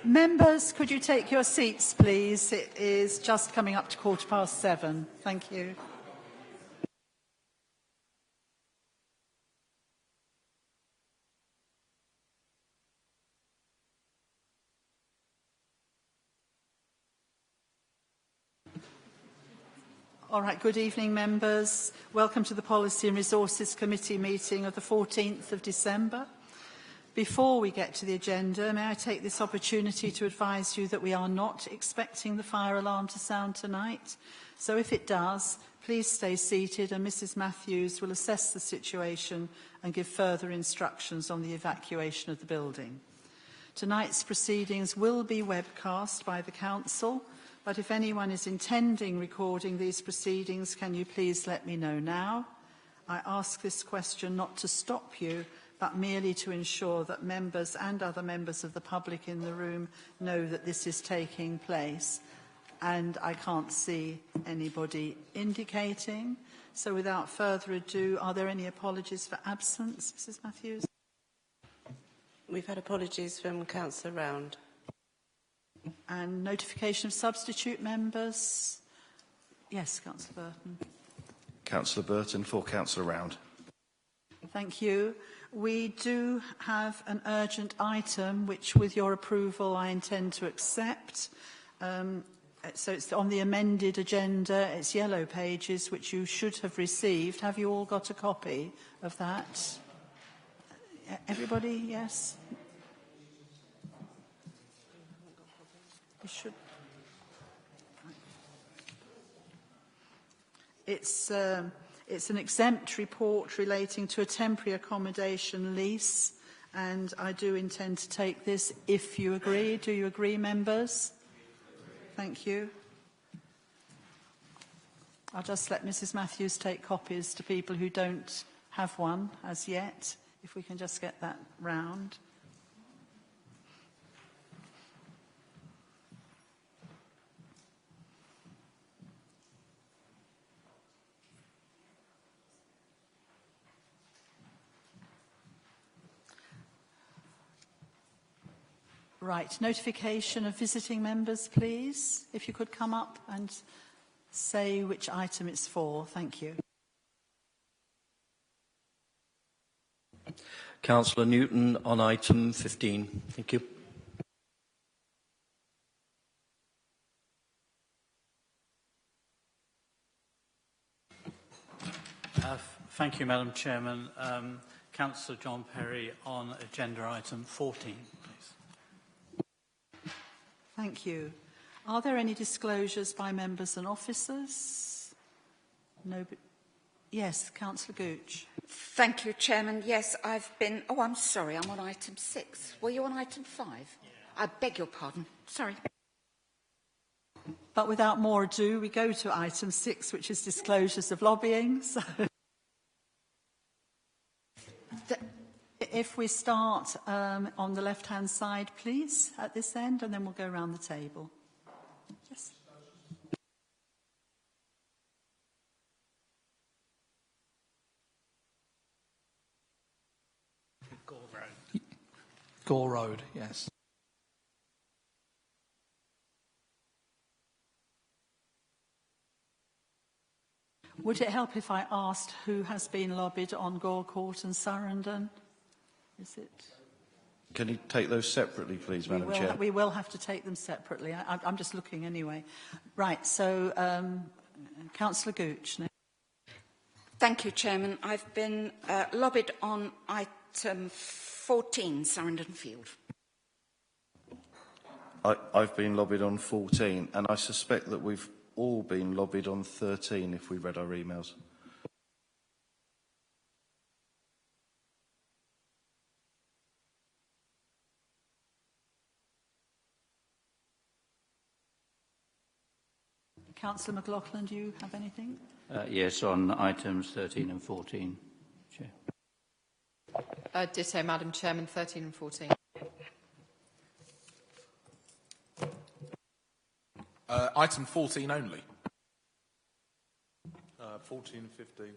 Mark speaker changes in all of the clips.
Speaker 1: Members, could you take your seats, please? It is just coming up to 7:15. Thank you. All right, good evening, members. Welcome to the Policy and Resources Committee meeting of the 14th of December. Before we get to the agenda, may I take this opportunity to advise you that we are not expecting the fire alarm to sound tonight. So if it does, please stay seated and Mrs. Matthews will assess the situation and give further instructions on the evacuation of the building. Tonight's proceedings will be webcast by the Council, but if anyone is intending recording these proceedings, can you please let me know now? I ask this question not to stop you, but merely to ensure that members and other members of the public in the room know that this is taking place. And I can't see anybody indicating. So without further ado, are there any apologies for absence, Mrs. Matthews?
Speaker 2: We've had apologies from Councillor Round.
Speaker 1: And notification of substitute members? Yes, Councillor Burton.
Speaker 3: Councillor Burton for Councillor Round.
Speaker 1: Thank you. We do have an urgent item, which with your approval I intend to accept. So it's on the amended agenda. It's yellow pages, which you should have received. Have you all got a copy of that? Everybody, yes? You should. It's an exempt report relating to a temporary accommodation lease, and I do intend to take this if you agree. Do you agree, members? Thank you. I'll just let Mrs. Matthews take copies to people who don't have one as yet, if we can just get that round. Right, notification of visiting members, please. If you could come up and say which item it's for. Thank you.
Speaker 4: Councillor Newton on item 15. Thank you.
Speaker 5: Thank you, Madam Chairman. Councillor John Perry on agenda item 14, please.
Speaker 1: Thank you. Are there any disclosures by members and officers? No. Yes, Councillor Gooch.
Speaker 6: Thank you, Chairman. Yes, I've been... Oh, I'm sorry, I'm on item 6. Were you on item 5? Yeah. I beg your pardon. Sorry.
Speaker 1: But without more ado, we go to item 6, which is disclosures of lobbying. So if we start on the left-hand side, please, at this end, and then we'll go around the table. Yes.
Speaker 5: Gore Road.
Speaker 7: Gore Road, yes.
Speaker 1: Would it help if I asked who has been lobbied on Gore Court and Surrendon? Is it?
Speaker 3: Can you take those separately, please, Madam Chair?
Speaker 1: We will have to take them separately. I'm just looking anyway. Right, so Councillor Gooch.
Speaker 6: Thank you, Chairman. I've been lobbied on item 14, Surrendon Field.
Speaker 3: I've been lobbied on 14, and I suspect that we've all been lobbied on 13 if we read our emails.
Speaker 1: Councillor McLaughlin, do you have anything?
Speaker 8: Yes, on items 13 and 14, Chair.
Speaker 9: Ditto, Madam Chairman, 13 and 14.
Speaker 7: Item 14 only.
Speaker 10: 14 and 15.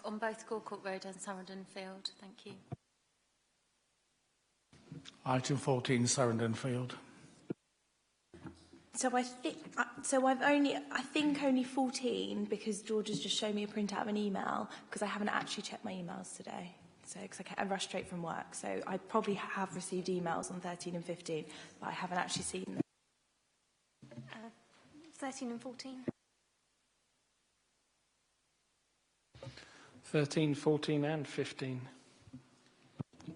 Speaker 11: On both Gore Court Road and Surrendon Field, thank you.
Speaker 7: Item 14, Surrendon Field.
Speaker 10: So I think only 14, because George has just shown me a printout of an email, because I haven't actually checked my emails today. So, because I rushed straight from work. So I probably have received emails on 13 and 15, but I haven't actually seen them.
Speaker 11: 13 and 14.
Speaker 12: 13, 14 and 15.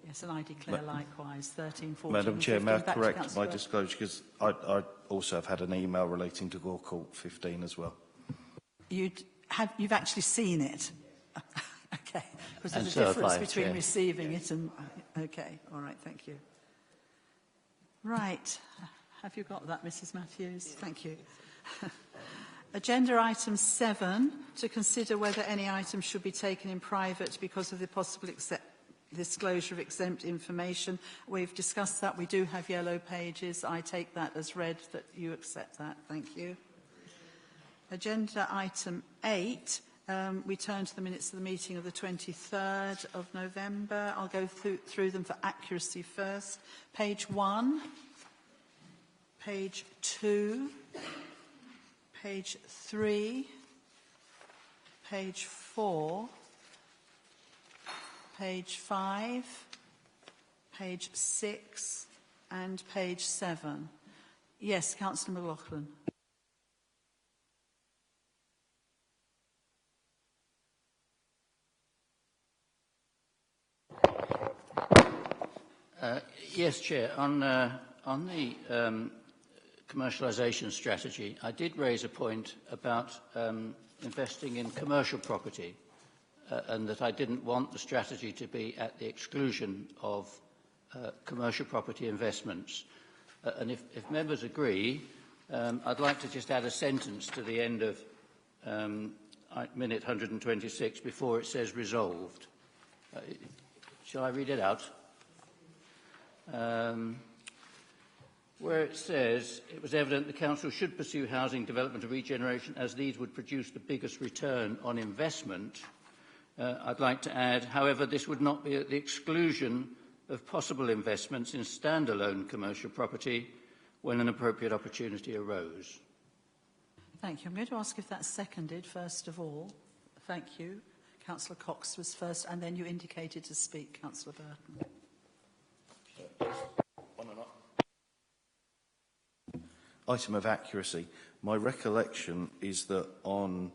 Speaker 1: Yes, and I declare likewise 13, 14
Speaker 3: Madam
Speaker 1: and
Speaker 3: Chair,
Speaker 1: 15.
Speaker 3: may I
Speaker 1: Back to
Speaker 3: correct
Speaker 1: Councillor
Speaker 3: my disclosure, because I also have had an email relating to Gore Court 15 as well.
Speaker 1: You've actually seen it? Okay, because there's
Speaker 8: And
Speaker 1: a
Speaker 8: so
Speaker 1: difference
Speaker 8: have I,
Speaker 1: between
Speaker 8: Chair.
Speaker 1: receiving it and... Okay, all right, thank you. Right, have you got that, Mrs Matthews? Thank you. Agenda item 7, to consider whether any item should be taken in private because of the possible disclosure of exempt information. We've discussed that. We do have yellow pages. I take that as read, that you accept that. Thank you. Agenda item 8, we turn to the minutes of the meeting of the 23rd of November. I'll go through them for accuracy first. Page 1, page 2, page 3, page 4, page 5, page 6 and page 7. Yes, Councillor McLaughlin.
Speaker 8: Yes, Chair. On the commercialisation strategy, I did raise a point about investing in commercial property, and that I didn't want the strategy to be at the exclusion of commercial property investments. And if members agree, I'd like to just add a sentence to the end of minute 126 before it says resolved. Shall I read it out? Where it says, it was evident the Council should pursue housing development and regeneration as these would produce the biggest return on investment. I'd like to add, however, this would not be at the exclusion of possible investments in standalone commercial property when an appropriate opportunity arose.
Speaker 1: Thank you. I'm going to ask if that's seconded, first of all. Thank you. Councillor Cox was first, and then you indicated to speak, Councillor Burton.
Speaker 3: Item of accuracy. My recollection is that on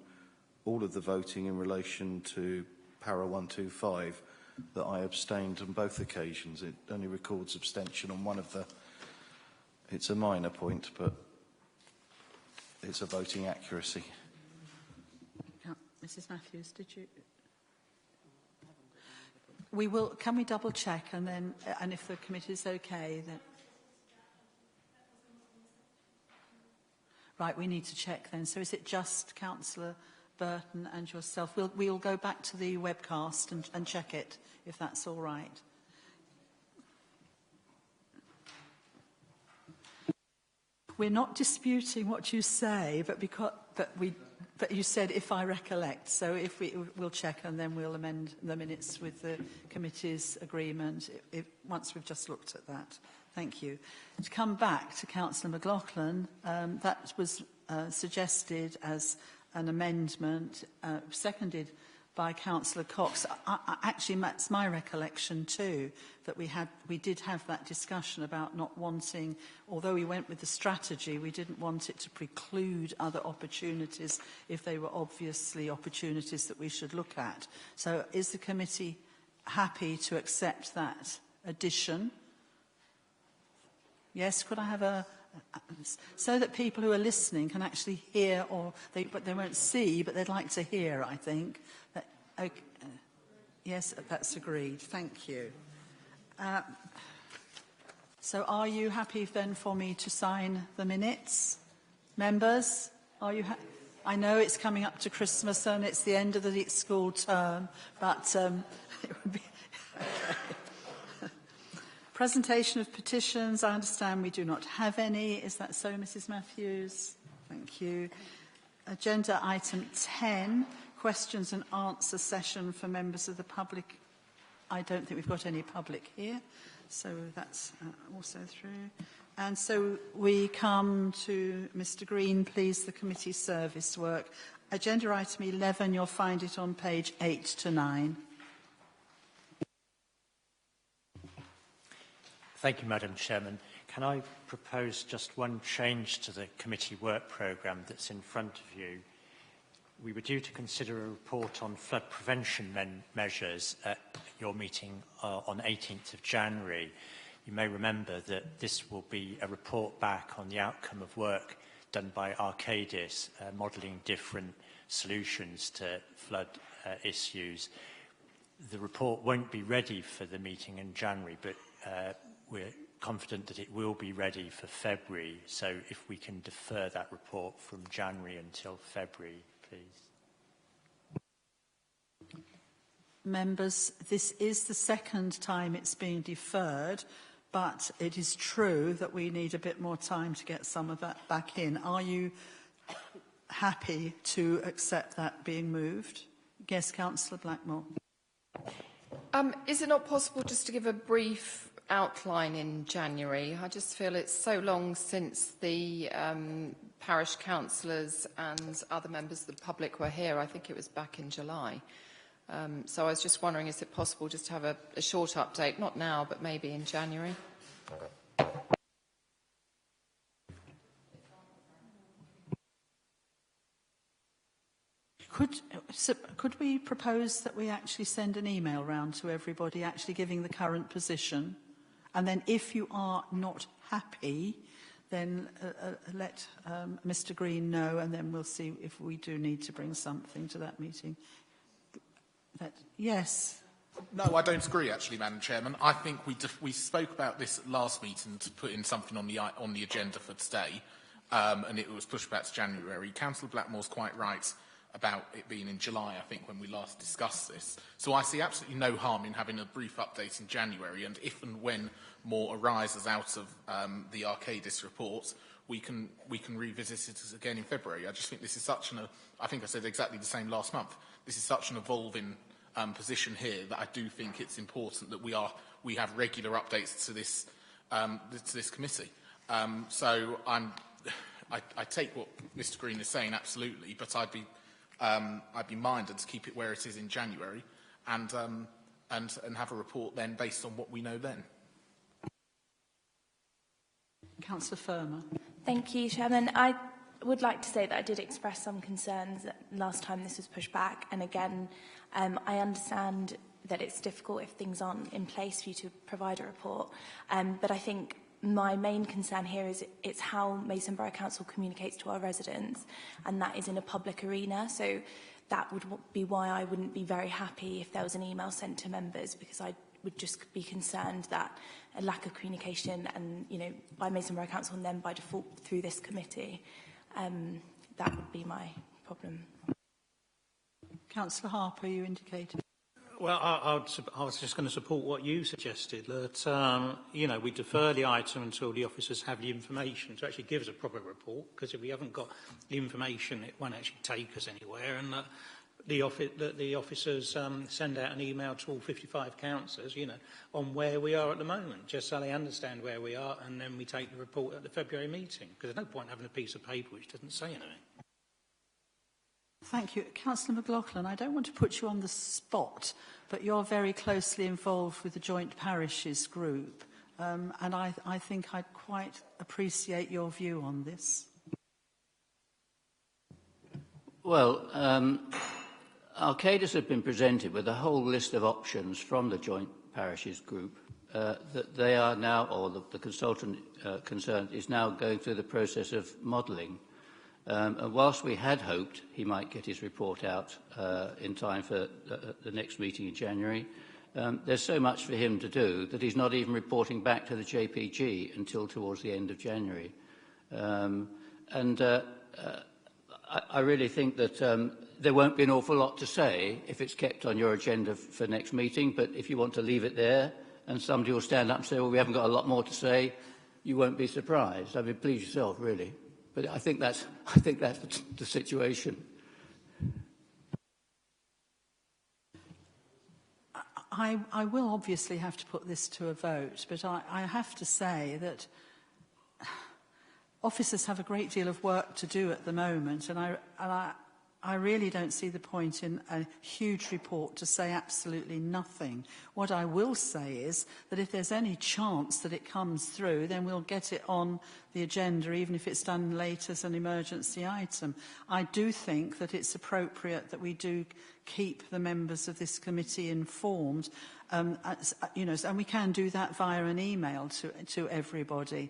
Speaker 3: all of the voting in relation to Para 125 that I abstained on both occasions. It only records abstention on one of the... It's a minor point, but it's a voting accuracy.
Speaker 1: Mrs Matthews, did you... We will... Can we double check and then... and if the committee is okay, then... Right, we need to check then. So is it just Councillor Burton and yourself? We'll go back to the webcast and check it, if that's all right. We're not disputing what you say, but you said if I recollect. So if we'll check and then we'll amend the minutes with the committee's agreement once we've just looked at that. Thank you. To come back to Councillor McLaughlin, that was suggested as an amendment, seconded by Councillor Cox. Actually, that's my recollection too, that we did have that discussion about not wanting, although we went with the strategy, we didn't want it to preclude other opportunities if they were obviously opportunities that we should look at. So is the committee happy to accept that addition? Yes, could I have a... so that people who are listening can actually hear, but they won't see, but they'd like to hear, I think. Okay, yes, that's agreed. Thank you. So are you happy then for me to sign the minutes? Members, are you I know it's coming up to Christmas and it's the end of the school term, but it would be... Okay. Presentation of petitions. I understand we do not have any. Is that so, Mrs Matthews? Thank you. Agenda item 10, questions and answer session for members of the public. I don't think we've got any public here. So that's also through. And so we come to Mr Green, please, the committee service work. Agenda item 11, you'll find it on page 8 to 9.
Speaker 11: Thank you, Madam Chairman. Can I propose just one change to the committee work programme that's in front of you? We were due to consider a report on flood prevention measures at your meeting on 18th of January. You may remember that this will be a report back on the outcome of work done by Arcadis, modelling different solutions to flood issues. The report won't be ready for the meeting in January, but we're confident that it will be ready for February. So if we can defer that report from January until February, please.
Speaker 1: Members, this is the second time it's been deferred, but it is true that we need a bit more time to get some of that back in. Are you happy to accept that being moved? Yes, Councillor Blackmore.
Speaker 9: Is it not possible just to give a brief outline in January? I just feel it's so long since the parish councillors and other members of the public were here. I think it was back in July. So I was just wondering, is it possible just to have a short update, not now, but maybe in January?
Speaker 1: Could we propose that we actually send an email round to everybody actually giving the current position? And then if you are not happy, then let Mr Green know, and then we'll see if we do need to bring something to that meeting. Yes.
Speaker 13: No, I don't agree, actually, Madam Chairman. I think we spoke about this at last meeting to put in something on the agenda for today, and it was pushed back to January. Councillor Blackmore's quite right about it being in July, I think, when we last discussed this. So I see absolutely no harm in having a brief update in January, and if and when more arises out of the Arcadis report, we can revisit it again in February. I just think this is such I think I said exactly the same last month. This is such an evolving position here that I do think it's important that we have regular updates to this committee. So I take what Mr Green is saying absolutely, but I'd be minded to keep it where it is in January, and have a report then based on what we know then.
Speaker 1: Councillor Firmer.
Speaker 10: Thank you, Chairman. I would like to say that I did express some concerns last time this was pushed back, and again, I understand that it's difficult if things aren't in place for you to provide a report, but I think my main concern here is it's how Mason Borough Council communicates to our residents, and that is in a public arena. So that would be why I wouldn't be very happy if there was an email sent to members, because I would just be concerned that a lack of communication, and by Mason Borough Council and then by default through this committee, that would be my problem.
Speaker 1: Councillor Harper, you indicated.
Speaker 5: Well, I was just going to support what you suggested, that, we defer the item until the officers have the information to actually give us a proper report, because if we haven't got the information, it won't actually take us anywhere, and that the officers send out an email to all 55 councillors, on where we are at the moment, just so they understand where we are, and then we take the report at the February meeting, because there's no point having a piece of paper which doesn't say anything.
Speaker 1: Thank you. Councillor McLaughlin, I don't want to put you on the spot, but you're very closely involved with the Joint Parishes group, and I think I'd quite appreciate your view on this.
Speaker 8: Well, Arcadis have been presented with a whole list of options from the Joint Parishes group that they are now, or the consultant concerned is now going through the process of modelling. And whilst we had hoped he might get his report out in time for the next meeting in January, there's so much for him to do that he's not even reporting back to the JPG until towards the end of January. I really think that there won't be an awful lot to say if it's kept on your agenda for next meeting, but if you want to leave it there and somebody will stand up and say, well, we haven't got a lot more to say, you won't be surprised. I mean, please yourself, really. But I think that's the situation.
Speaker 1: I will obviously have to put this to a vote, but I have to say that officers have a great deal of work to do at the moment, and I really don't see the point in a huge report to say absolutely nothing. What I will say is that if there's any chance that it comes through, then we'll get it on the agenda, even if it's done late as an emergency item. I do think that it's appropriate that we do keep the members of this committee informed, and we can do that via an email to everybody.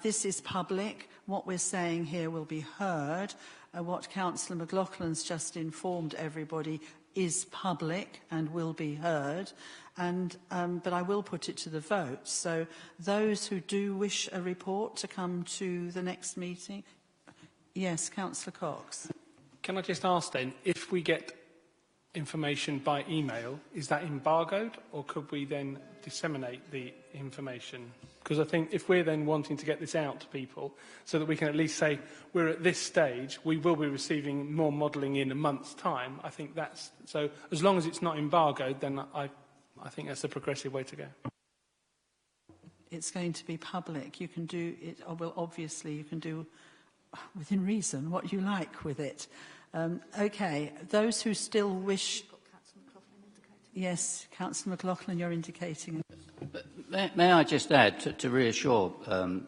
Speaker 1: This is public. What we're saying here will be heard. What Councillor McLaughlin's just informed everybody is public and will be heard. But I will put it to the vote. So those who do wish a report to come to the next meeting. Yes, Councillor Cox.
Speaker 12: Can I just ask then, if we get information by email, is that embargoed, or could we then disseminate the information? Because I think if we're then wanting to get this out to people so that we can at least say we're at this stage, we will be receiving more modelling in a month's time, I think that's... So as long as it's not embargoed, then I think that's the progressive way to go.
Speaker 1: It's going to be public. You can do it, well, obviously you can do within reason what you like with it. Okay, those who still wish... Yes, Councillor McLaughlin, you're indicating...
Speaker 8: May I just add to reassure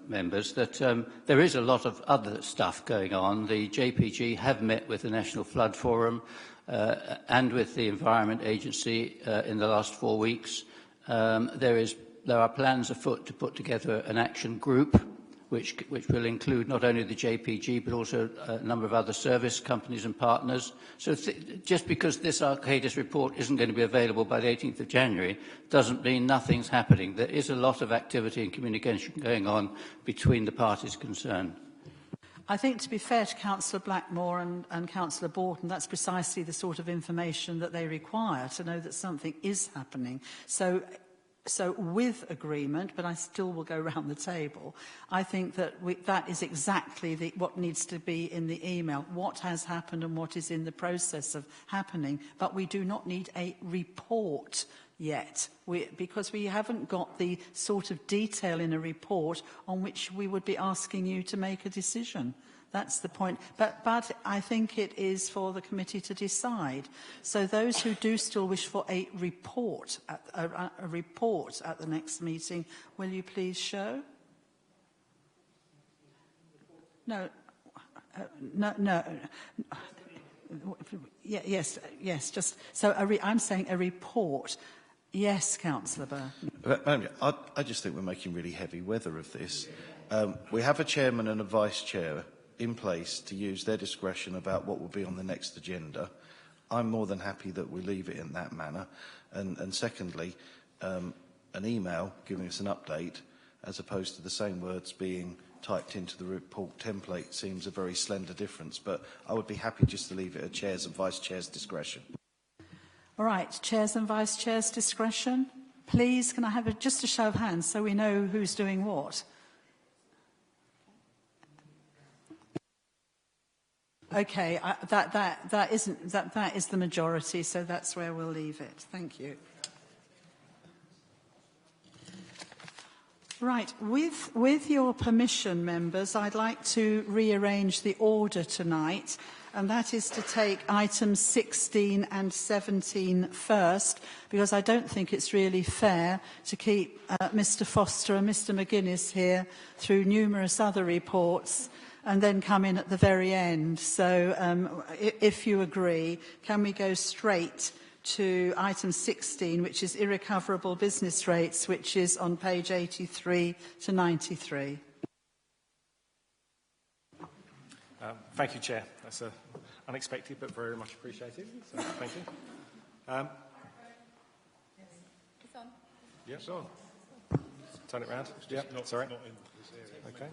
Speaker 8: members that there is a lot of other stuff going on. The JPG have met with the National Flood Forum and with the Environment Agency in the last 4 weeks. There are plans afoot to put together an action group which will include not only the JPG but also a number of other service companies and partners. So just because this Arcadis report isn't going to be available by the 18th of January doesn't mean nothing's happening. There is a lot of activity and communication going on between the parties concerned.
Speaker 1: I think, to be fair to Councillor Blackmore and Councillor Borton, that's precisely the sort of information that they require to know that something is happening. So with agreement, but I still will go round the table, I think that that is exactly what needs to be in the email, what has happened and what is in the process of happening. But we do not need a report yet, because we haven't got the sort of detail in a report on which we would be asking you to make a decision. That's the point. But I think it is for the committee to decide. So those who do still wish for a report at the next meeting, will you please show? No. No. Yes. Just so I'm saying a report. Yes, Councillor Burton.
Speaker 3: I just think we're making really heavy weather of this. We have a chairman and a vice chair in place to use their discretion about what will be on the next agenda. I'm more than happy that we leave it in that manner. And secondly, an email giving us an update as opposed to the same words being typed into the report template seems a very slender difference. But I would be happy just to leave it at chairs and vice chairs' discretion.
Speaker 1: All right, chairs and vice chairs' discretion. Please, can I have just a show of hands so we know who's doing what? Okay, that is the majority, so that's where we'll leave it. Thank you. Right, with your permission, members, I'd like to rearrange the order tonight, and that is to take items 16 and 17 first, because I don't think it's really fair to keep Mr Foster and Mr McGuinness here through numerous other reports and then come in at the very end. So if you agree, can we go straight to item 16, which is irrecoverable business rates, which is on page 83 to 93.
Speaker 14: Thank you, Chair. That's unexpected but very much appreciated. So, thank you.
Speaker 9: It's on.
Speaker 14: Yeah, it's on. Turn it round. Yeah, sorry. Okay.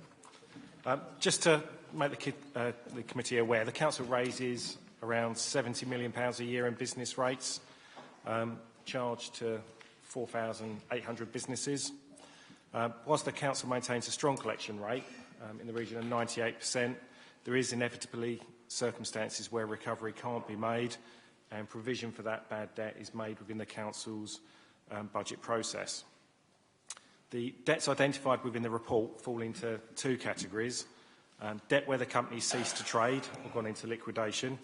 Speaker 14: Just to make the committee aware, the Council raises around £70 million a year in business rates, charged to 4,800 businesses. Whilst the Council maintains a strong collection rate in the region of 98%, there is inevitably circumstances where recovery can't be made, and provision for that bad debt is made within the Council's budget process. The debts identified within the report fall into two categories. Debt where the company ceased to trade or gone into liquidation,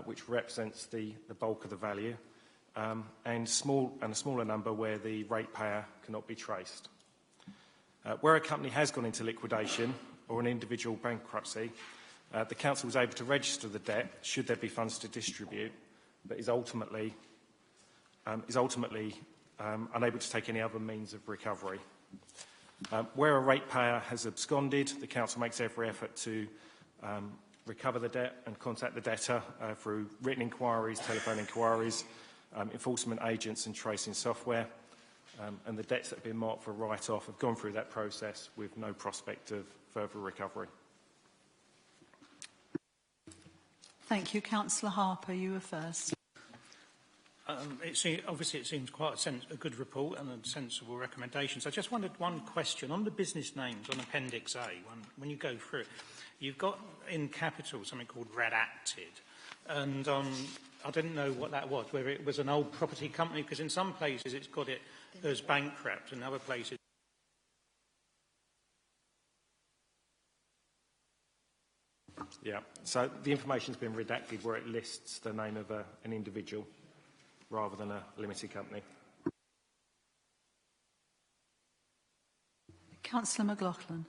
Speaker 14: which represents the bulk of the value, and a smaller number where the ratepayer cannot be traced. Where a company has gone into liquidation or an individual bankruptcy, the council is able to register the debt should there be funds to distribute, but is ultimately unable to take any other means of recovery. Where a ratepayer has absconded, the council makes every effort to recover the debt and contact the debtor through written inquiries, telephone inquiries, enforcement agents and tracing software. And the debts that have been marked for write-off have gone through that process with no prospect of further recovery.
Speaker 1: Thank you. Councillor Harper, you were first.
Speaker 5: Obviously, it seems quite a good report and a sensible recommendations. I just wondered one question. On the business names, on Appendix A, when you go through it, you've got in capital something called redacted. And I didn't know what that was, whether it was an old property company, because in some places it's got it as bankrupt, and other places...
Speaker 14: Yeah, so the information's been redacted where it lists the name of an individual rather than a limited company.
Speaker 1: Councillor McLaughlin.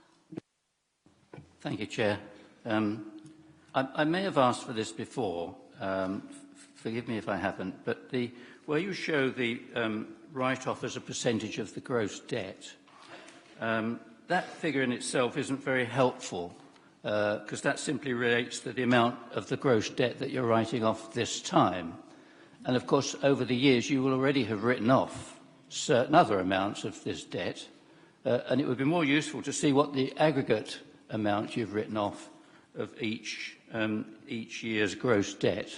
Speaker 8: Thank you, Chair. I may have asked for this before, forgive me if I haven't, but where you show the write-off as a percentage of the gross debt, that figure in itself isn't very helpful, because that simply relates to the amount of the gross debt that you're writing off this time. And of course, over the years, you will already have written off certain other amounts of this debt, and it would be more useful to see what the aggregate amount you've written off of each year's gross debt.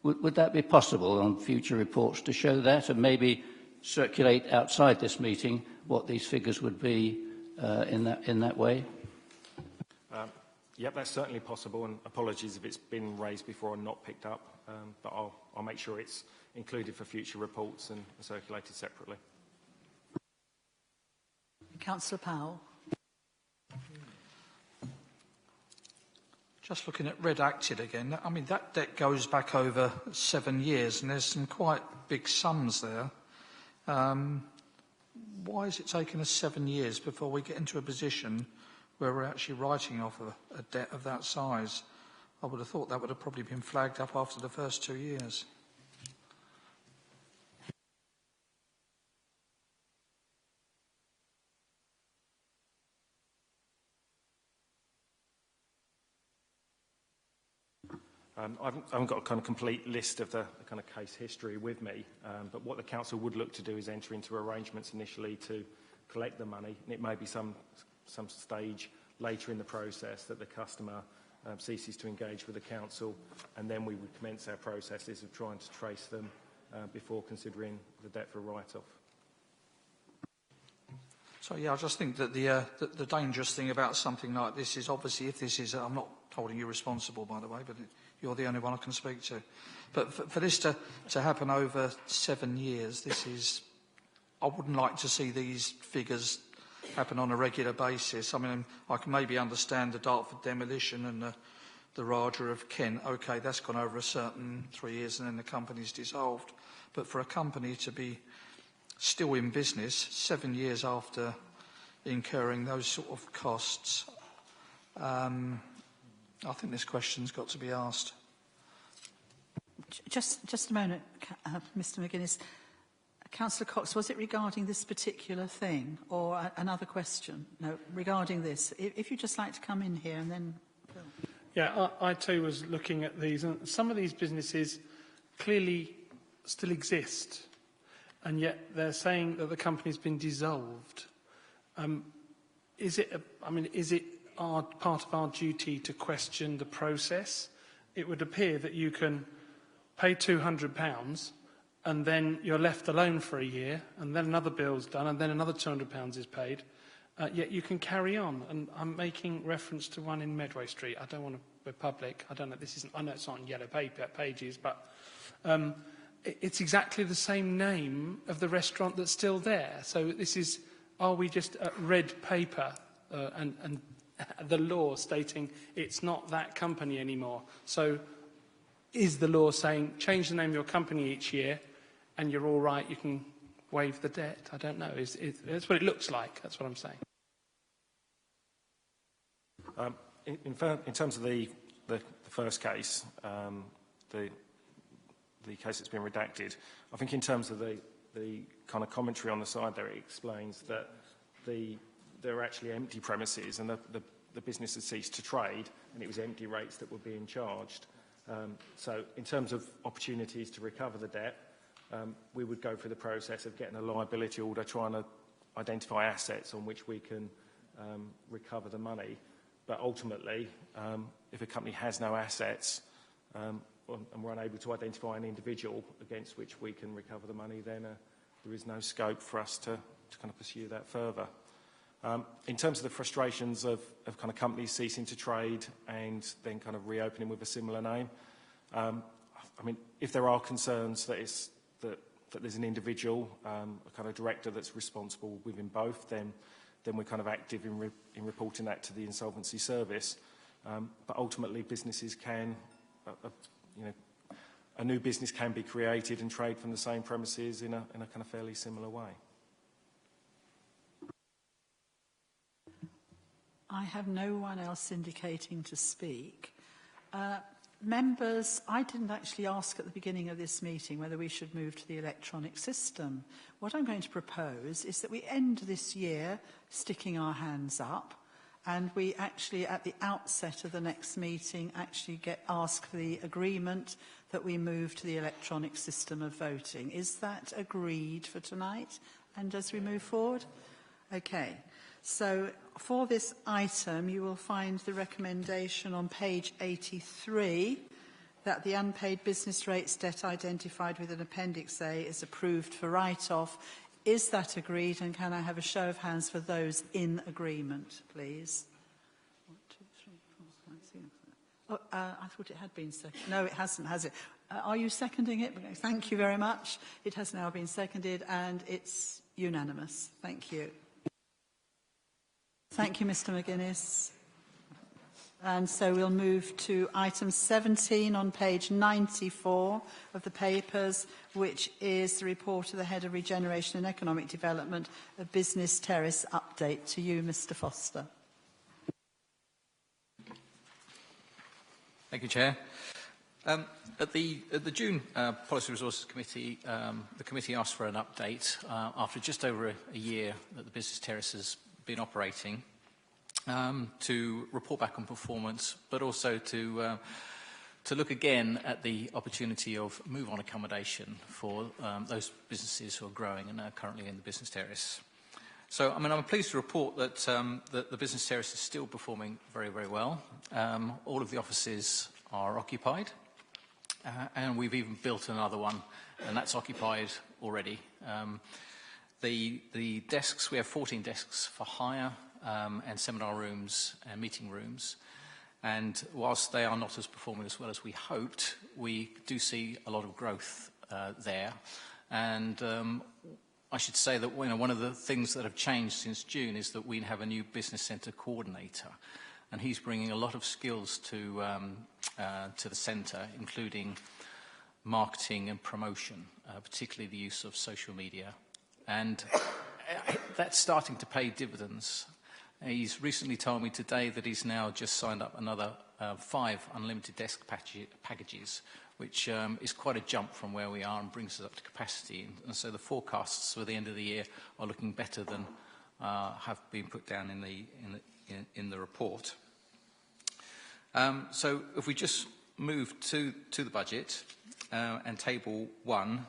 Speaker 8: Would that be possible on future reports to show that, and maybe circulate outside this meeting what these figures would be in that way?
Speaker 14: Yep, that's certainly possible, and apologies if it's been raised before and not picked up, but I'll make sure it's included for future reports and circulated separately.
Speaker 1: Councillor Powell.
Speaker 7: Just looking at redacted again, I mean, that debt goes back over 7 years, and there's some quite big sums there. Why is it taking us 7 years before we get into a position where we're actually writing off a debt of that size? I would have thought that would have probably been flagged up after the first 2 years.
Speaker 14: I haven't got a kind of complete list of the kind of case history with me, but what the council would look to do is enter into arrangements initially to collect the money, and it may be some stage later in the process that the customer ceases to engage with the council, and then we would commence our processes of trying to trace them before considering the debt for write-off.
Speaker 7: So, yeah, I just think that the dangerous thing about something like this is obviously if this is... I'm not holding you responsible, by the way, but you're the only one I can speak to. But for this to happen over 7 years, this is... I wouldn't like to see these figures happen on a regular basis. I mean, I can maybe understand the Dartford demolition and the Raja of Kent. OK, that's gone over a certain 3 years and then the company's dissolved. But for a company to be still in business 7 years after incurring those sort of costs, I think this question's got to be asked.
Speaker 1: Just a moment, Mr McGuinness. Councillor Cox, was it regarding this particular thing or another question? No, regarding this. If you'd just like to come in here and then...
Speaker 12: Yeah, I too was looking at these, and some of these businesses clearly still exist, and yet they're saying that the company's been dissolved. Is it part of our duty to question the process? It would appear that you can pay £200 and then you're left alone for a year, and then another bill's done, and then another £200 is paid, yet you can carry on. And I'm making reference to one in Medway Street. I don't want to be public. I don't know. I know it's not on yellow pages, but it's exactly the same name of the restaurant that's still there. So this is, are we just red paper and the law stating it's not that company anymore? So is the law saying change the name of your company each year and you're all right, you can waive the debt? I don't know. That's what it looks like. That's what I'm saying.
Speaker 14: In terms of the first case, the case that's been redacted, I think in terms of the kind of commentary on the side there, it explains that there are actually empty premises and the business had ceased to trade and it was empty rates that were being charged. So in terms of opportunities to recover the debt, we would go through the process of getting a liability order, trying to identify assets on which we can recover the money. But ultimately, if a company has no assets and we're unable to identify an individual against which we can recover the money, then there is no scope for us to kind of pursue that further. In terms of the frustrations of kind of companies ceasing to trade and then kind of reopening with a similar name, I mean, if there are concerns that there's an individual, a kind of director that's responsible within both, then we're kind of active in reporting that to the insolvency service. But ultimately, businesses can, a new business can be created and trade from the same premises in a kind of fairly similar way.
Speaker 1: I have no one else indicating to speak. Members, I didn't actually ask at the beginning of this meeting whether we should move to the electronic system. What I'm going to propose is that we end this year sticking our hands up and we actually, at the outset of the next meeting, actually ask for the agreement that we move to the electronic system of voting. Is that agreed for tonight and as we move forward? Okay. So for this item, you will find the recommendation on page 83 that the unpaid business rates debt identified within Appendix A is approved for write-off. Is that agreed? And can I have a show of hands for those in agreement, please? 1, 2, 3, 4, 5, 6. Oh, I thought it had been seconded. No, it hasn't, has it? Are you seconding it? Thank you very much. It has now been seconded and it's unanimous. Thank you. Thank you, Mr. McGuinness. And so we'll move to item 17 on page 94 of the papers, which is the report of the Head of Regeneration and Economic Development, a business terrace update. To you, Mr. Foster.
Speaker 15: Thank you, Chair. At the June Policy Resources Committee, the committee asked for an update after just over a year that the business terrace has been operating, to report back on performance, but also to look again at the opportunity of move-on accommodation for those businesses who are growing and are currently in the business terrace. So, I mean, I'm pleased to report that the business terrace is still performing very, very well. All of the offices are occupied, and we've even built another one, and that's occupied already. The desks, we have 14 desks for hire and seminar rooms and meeting rooms. And whilst they are not as performing as well as we hoped, we do see a lot of growth there. And I should say that one of the things that have changed since June is that we have a new business centre coordinator. And he's bringing a lot of skills to the centre, including marketing and promotion, particularly the use of social media. And that's starting to pay dividends. He's recently told me today that he's now just signed up another 5 unlimited desk packages, which is quite a jump from where we are and brings us up to capacity. And so the forecasts for the end of the year are looking better than have been put down in the report. So if we just move to the budget and table 1.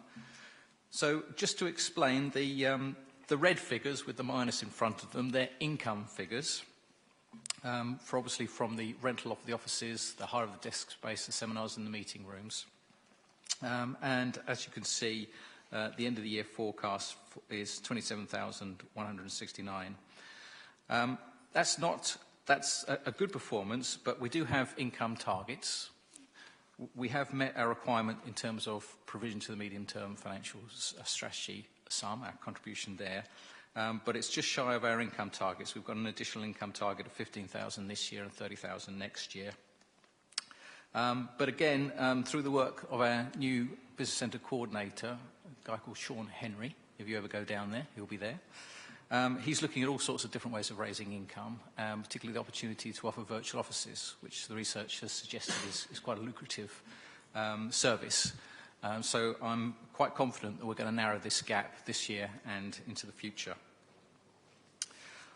Speaker 15: So just to explain, the red figures with the minus in front of them, they're income figures, obviously from the rental of the offices, the hire of the desk space, the seminars and the meeting rooms. And as you can see, the end of the year forecast is 27,169. That's a good performance, but we do have income targets. We have met our requirement in terms of provision to the medium-term financial strategy sum, our contribution there, but it's just shy of our income targets. We've got an additional income target of 15,000 this year and 30,000 next year. But again, through the work of our new business centre coordinator, a guy called Sean Henry, if you ever go down there, he'll be there. He's looking at all sorts of different ways of raising income, particularly the opportunity to offer virtual offices, which the research has suggested is quite a lucrative service. So I'm quite confident that we're going to narrow this gap this year and into the future.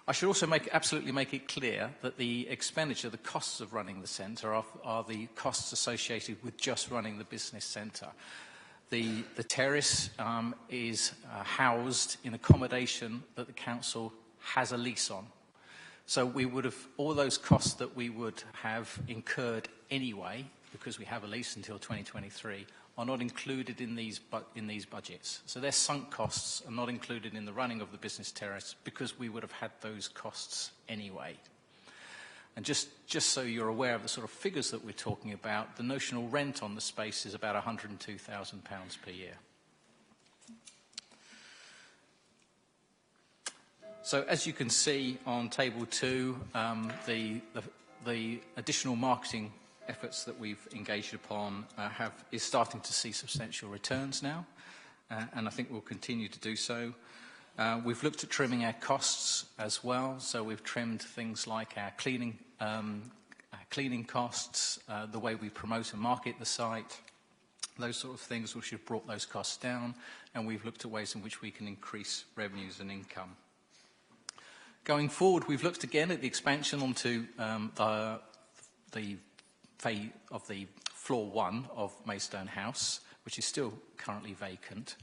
Speaker 15: I should also absolutely make it clear that the expenditure, the costs of running the centre are the costs associated with just running the business centre. The terrace is housed in accommodation that the council has a lease on. So we would have, all those costs that we would have incurred anyway, because we have a lease until 2023, are not included in these budgets. So their sunk costs are not included in the running of the business terrace because we would have had those costs anyway. And just so you're aware of the sort of figures that we're talking about, the notional rent on the space is about £102,000 per year. So as you can see on table 2, the additional marketing efforts that we've engaged upon is starting to see substantial returns now, and I think we'll continue to do so. We've looked at trimming our costs as well, so we've trimmed things like our cleaning costs, the way we promote and market the site, those sort of things which have brought those costs down, and we've looked at ways in which we can increase revenues and income. Going forward, we've looked again at the expansion onto the floor 1 of Maidstone House, which is still currently vacant.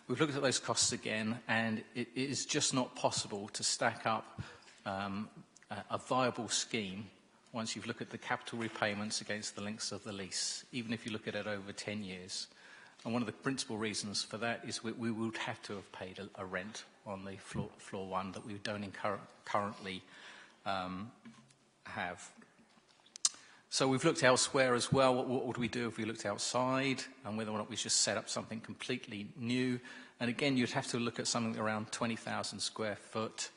Speaker 15: We've looked at those costs again, and it is just not possible to stack up a viable scheme once you've looked at the capital repayments against the lengths of the lease, even if you look at it over 10 years. And one of the principal reasons for that is we would have to have paid a rent on the floor 1 that we don't currently have. So we've looked elsewhere as well. What would we do if we looked outside, and whether or not we just set up something completely new? And again, you'd have to look at something around 20,000 square foot.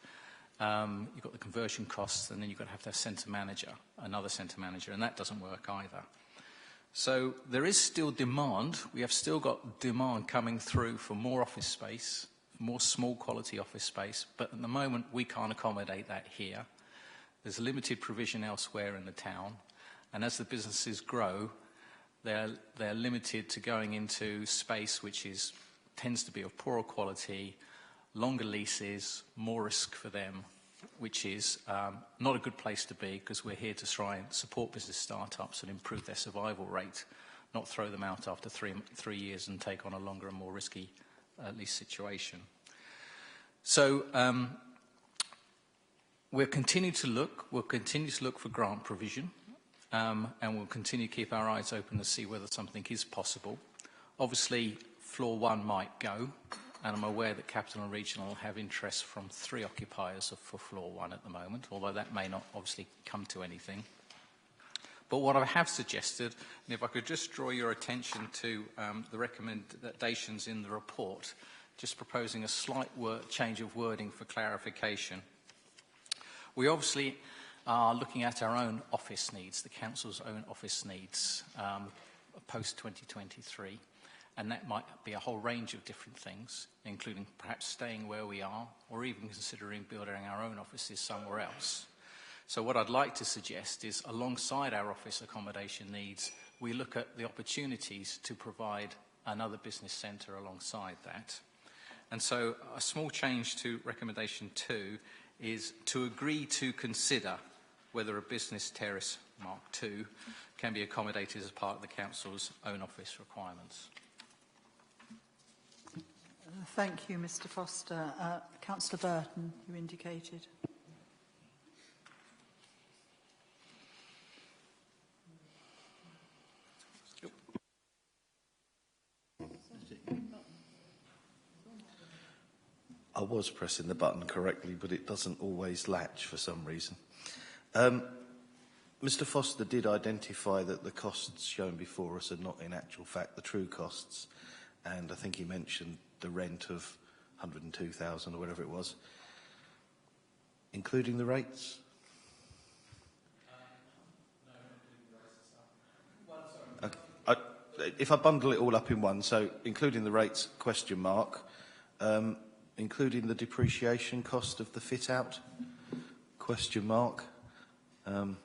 Speaker 15: You've got the conversion costs, and then you've got to have another centre manager, and that doesn't work either. So there is still demand. We have still got demand coming through for more office space, more small quality office space, but at the moment we can't accommodate that here. There's limited provision elsewhere in the town. And as the businesses grow, they're limited to going into space which tends to be of poorer quality, longer leases, more risk for them, which is not a good place to be, because we're here to try and support business startups and improve their survival rate, not throw them out after three years and take on a longer and more risky lease situation. So we'll continue to look for grant provision. And we'll continue to keep our eyes open to see whether something is possible. Obviously, floor 1 might go, and I'm aware that Capital and Regional have interest from 3 occupiers for floor 1 at the moment, although that may not obviously come to anything. But what I have suggested, and if I could just draw your attention to the recommendations in the report, just proposing a slight change of wording for clarification. We obviously are looking at our own office needs, the council's own office needs, post-2023, and that might be a whole range of different things, including perhaps staying where we are, or even considering building our own offices somewhere else. So what I'd like to suggest is, alongside our office accommodation needs, we look at the opportunities to provide another business centre alongside that. And so a small change to recommendation 2 is to agree to consider whether a business terrace Mark II can be accommodated as part of the council's own office requirements.
Speaker 1: Thank you, Mr Foster. Councillor Burton, you indicated.
Speaker 3: I was pressing the button correctly, but it doesn't always latch for some reason. Mr Foster did identify that the costs shown before us are not in actual fact the true costs, and I think he mentioned the rent of 102,000 or whatever it was, including the rates. If I bundle it all up in one, so including the rates, question mark, including the depreciation cost of the fit out, question mark. I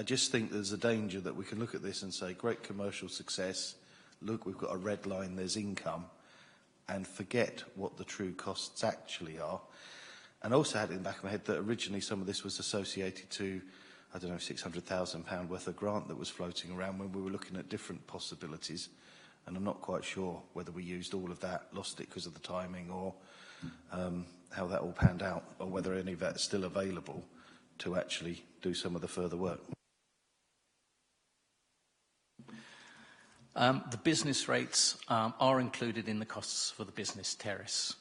Speaker 3: just think there's a danger that we can look at this and say, great commercial success, look, we've got a red line, there's income, and forget what the true costs actually are. And also had it in the back of my head that originally some of this was associated to, I don't know, £600,000 worth of grant that was floating around when we were looking at different possibilities. And I'm not quite sure whether we used all of that, lost it because of the timing, or how that all panned out, or whether any of that is still available to actually do some of the further work.
Speaker 15: The business rates are included in the costs for the business terrace.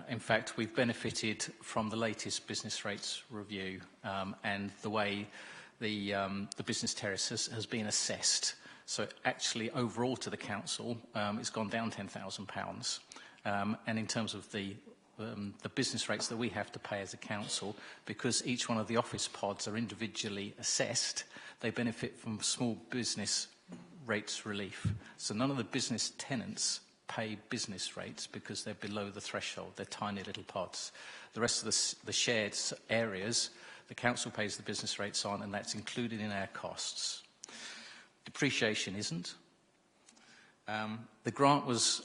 Speaker 15: In fact, we've benefited from the latest business rates review and the way the business terrace has been assessed. So actually, overall to the council, it's gone down £10,000. And in terms of the business rates that we have to pay as a council, because each one of the office pods are individually assessed, they benefit from small business rates relief. So none of the business tenants pay business rates because they're below the threshold. They're tiny little pods. The rest of the shared areas, the council pays the business rates on, and that's included in our costs. Depreciation isn't. The grant was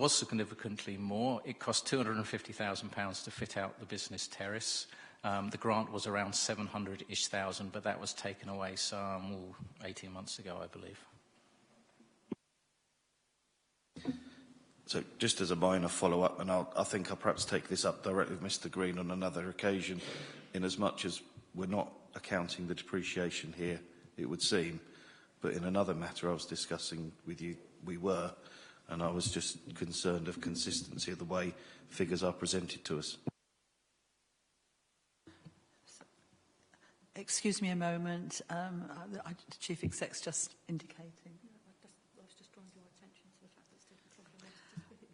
Speaker 15: significantly more. It cost £250,000 to fit out the business terrace. The grant was around 700-ish thousand, but that was taken away some 18 months ago, I believe.
Speaker 3: So just as a minor follow-up, and I think I'll perhaps take this up directly with Mr Green on another occasion, in as much as we're not accounting the depreciation here, it would seem, but in another matter I was discussing with you, we were, and I was just concerned of consistency of the way figures are presented to us.
Speaker 1: Excuse me a moment. The Chief Exec's just indicating.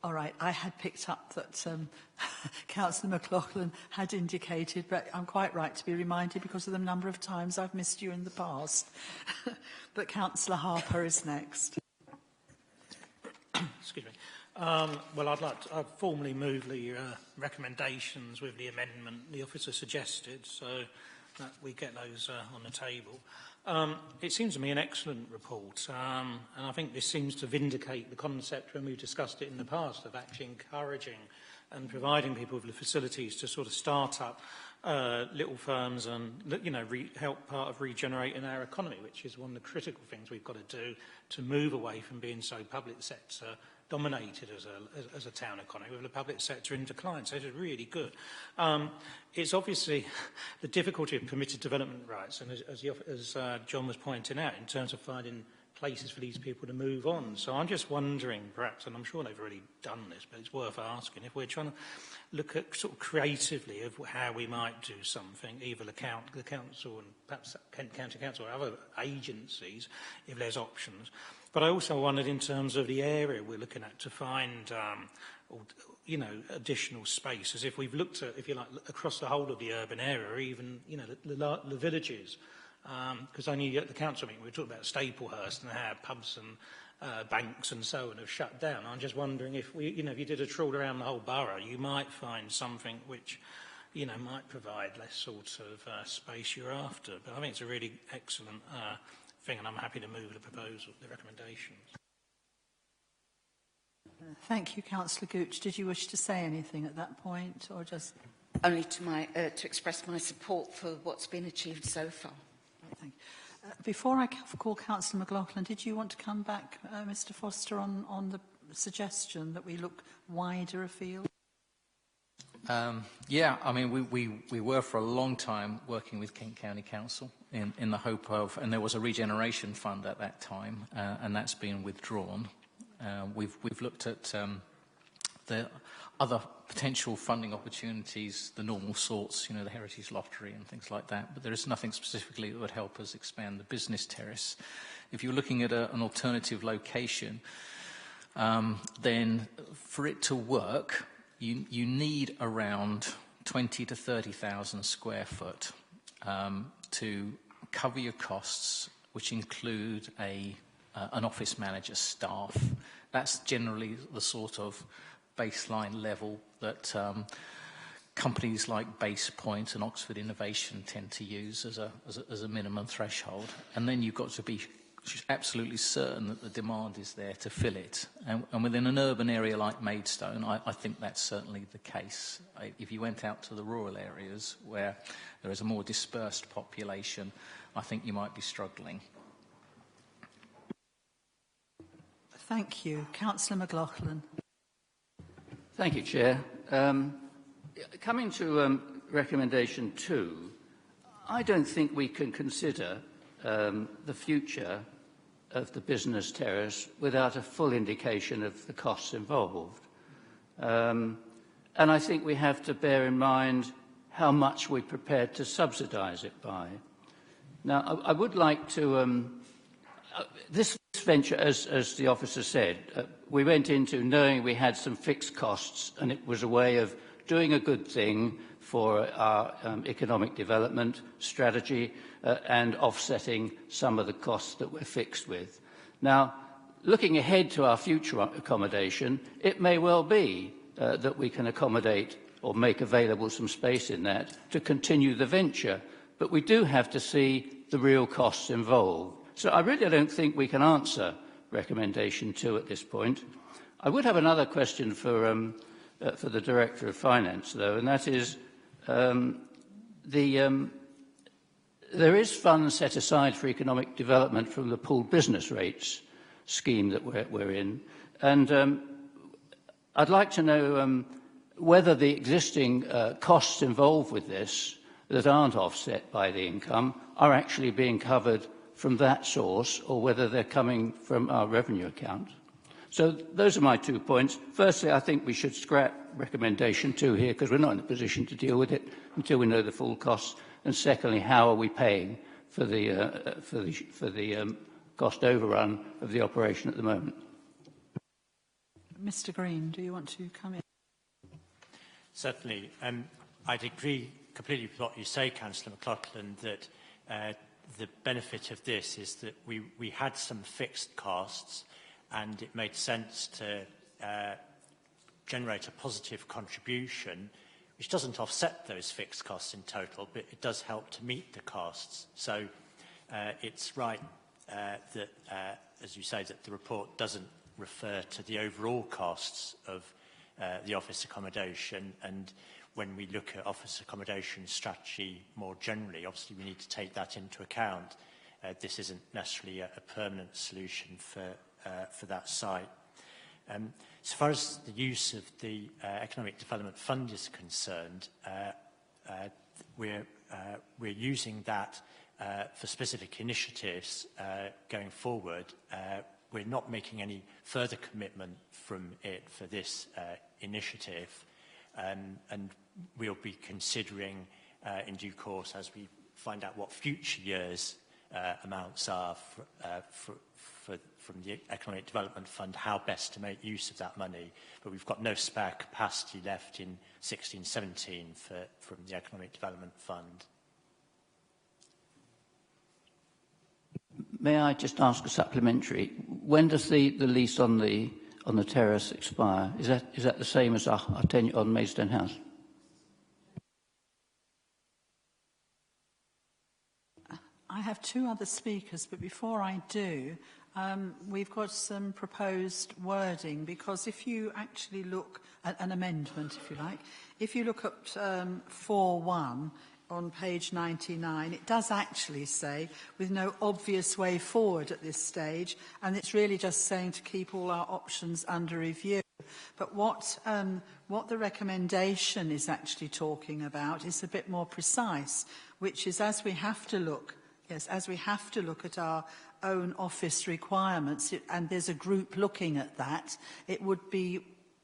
Speaker 1: All right, I had picked up that Councillor McLaughlin had indicated, but I'm quite right to be reminded because of the number of times I've missed you in the past. But Councillor Harper is next.
Speaker 5: Excuse me. Well, I'd formally move the recommendations with the amendment the officer suggested, so that we get those on the table. It seems to me an excellent report, and I think this seems to vindicate the concept when we've discussed it in the past of actually encouraging and providing people with the facilities to sort of start up little firms and, you know, help part of regenerating our economy, which is one of the critical things we've got to do to move away from being so public sector dominated as a town economy with the public sector in decline. So it's really good. It's obviously the difficulty of permitted development rights, and as John was pointing out, in terms of finding places for these people to move on. So I'm just wondering, perhaps, and I'm sure they've already done this, but it's worth asking, if we're trying to look at sort of creatively of how we might do something, either the council and perhaps Kent County Council or other agencies, if there's options. But I also wondered in terms of the area we're looking at to find, you know, additional spaces. If we've looked at, if you like, across the whole of the urban area, or even, you know, the villages, because only at the council meeting we were talking about Staplehurst and how pubs and banks and so on have shut down. I'm just wondering if we, you know, if you did a trawl around the whole borough, you might find something which, you know, might provide less sort of space you're after. But I think it's a really excellent thing, and I'm happy to move the proposal, the recommendations.
Speaker 1: Thank you, Councillor Gooch. Did you wish to say anything at that point, or just
Speaker 6: only to express my support for what's been achieved so far?
Speaker 1: Thank you. Before I call Councillor McLaughlin, did you want to come back, Mr Foster, on the suggestion that we look wider afield?
Speaker 15: Yeah, I mean, we were for a long time working with Kent County Council in the hope of, and there was a regeneration fund at that time, and that's been withdrawn. We've looked at There are other potential funding opportunities, the normal sorts, you know, the Heritage Lottery and things like that, but there is nothing specifically that would help us expand the business terrace. If you're looking at an alternative location, then for it to work, you need around 20 to 30,000 square foot to cover your costs, which include an office manager staff. That's generally the sort of baseline level that companies like BasePoint and Oxford Innovation tend to use as a minimum threshold. And then you've got to be absolutely certain that the demand is there to fill it. And within an urban area like Maidstone, I think that's certainly the case. If you went out to the rural areas where there is a more dispersed population, I think you might be struggling.
Speaker 1: Thank you. Councillor McLaughlin.
Speaker 8: Thank you, Chair. Coming to recommendation 2, I don't think we can consider the future of the business terrace without a full indication of the costs involved. And I think we have to bear in mind how much we're prepared to subsidise it by. Now, I would like to... this venture, as the officer said, we went into knowing we had some fixed costs, and it was a way of doing a good thing for our economic development strategy and offsetting some of the costs that we're fixed with. Now, looking ahead to our future accommodation, it may well be that we can accommodate or make available some space in that to continue the venture, but we do have to see the real costs involved. So I really don't think we can answer recommendation 2 at this point. I would have another question for the Director of Finance, though, and that is there is funds set aside for economic development from the pooled business rates scheme that we're in, and I'd like to know whether the existing costs involved with this that aren't offset by the income are actually being covered from that source, or whether they're coming from our revenue account. So those are my 2 points. Firstly, I think we should scrap recommendation 2 here, because we're not in a position to deal with it until we know the full costs. And secondly, how are we paying for the cost overrun of the operation at the moment?
Speaker 1: Mr. Green, do you want to come in?
Speaker 11: Certainly. I'd agree completely with what you say, Councillor McLaughlin, that the benefit of this is that we had some fixed costs, and it made sense to generate a positive contribution, which doesn't offset those fixed costs in total, but it does help to meet the costs. So it's right that, as you say, that the report doesn't refer to the overall costs of the office accommodation, and when we look at office accommodation strategy more generally, obviously we need to take that into account. This isn't necessarily a permanent solution for that site. As far as the use of the Economic Development Fund is concerned, we're using that for specific initiatives going forward. We're not making any further commitment from it for this initiative, and we'll be considering in due course, as we find out what future years' amounts are from the Economic Development Fund, how best to make use of that money. But we've got no spare capacity left in 16-17 from the Economic Development Fund.
Speaker 8: May I just ask a supplementary? When does the lease on the terrace expire? Is that the same as our tenure on Maidstone House?
Speaker 1: I have 2 other speakers, but before I do, we've got some proposed wording, because if you actually look at an amendment, if you like, if you look at 4.1 on page 99, it does actually say, with no obvious way forward at this stage, and it's really just saying to keep all our options under review. But what the recommendation is actually talking about is a bit more precise, which is as we have to look at our own office requirements, and there's a group looking at that, it would be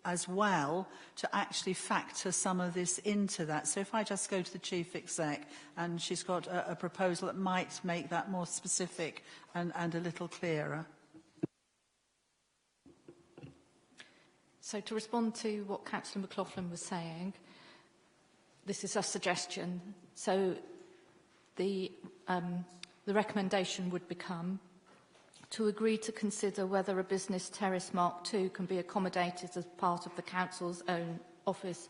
Speaker 1: as well to actually factor some of this into that. So if I just go to the Chief Exec and she's got a proposal that might make that more specific and a little clearer.
Speaker 16: So to respond to what Councillor McLaughlin was saying, this is a suggestion. So the recommendation would become to agree to consider whether a business terrace Mark II can be accommodated as part of the Council's own office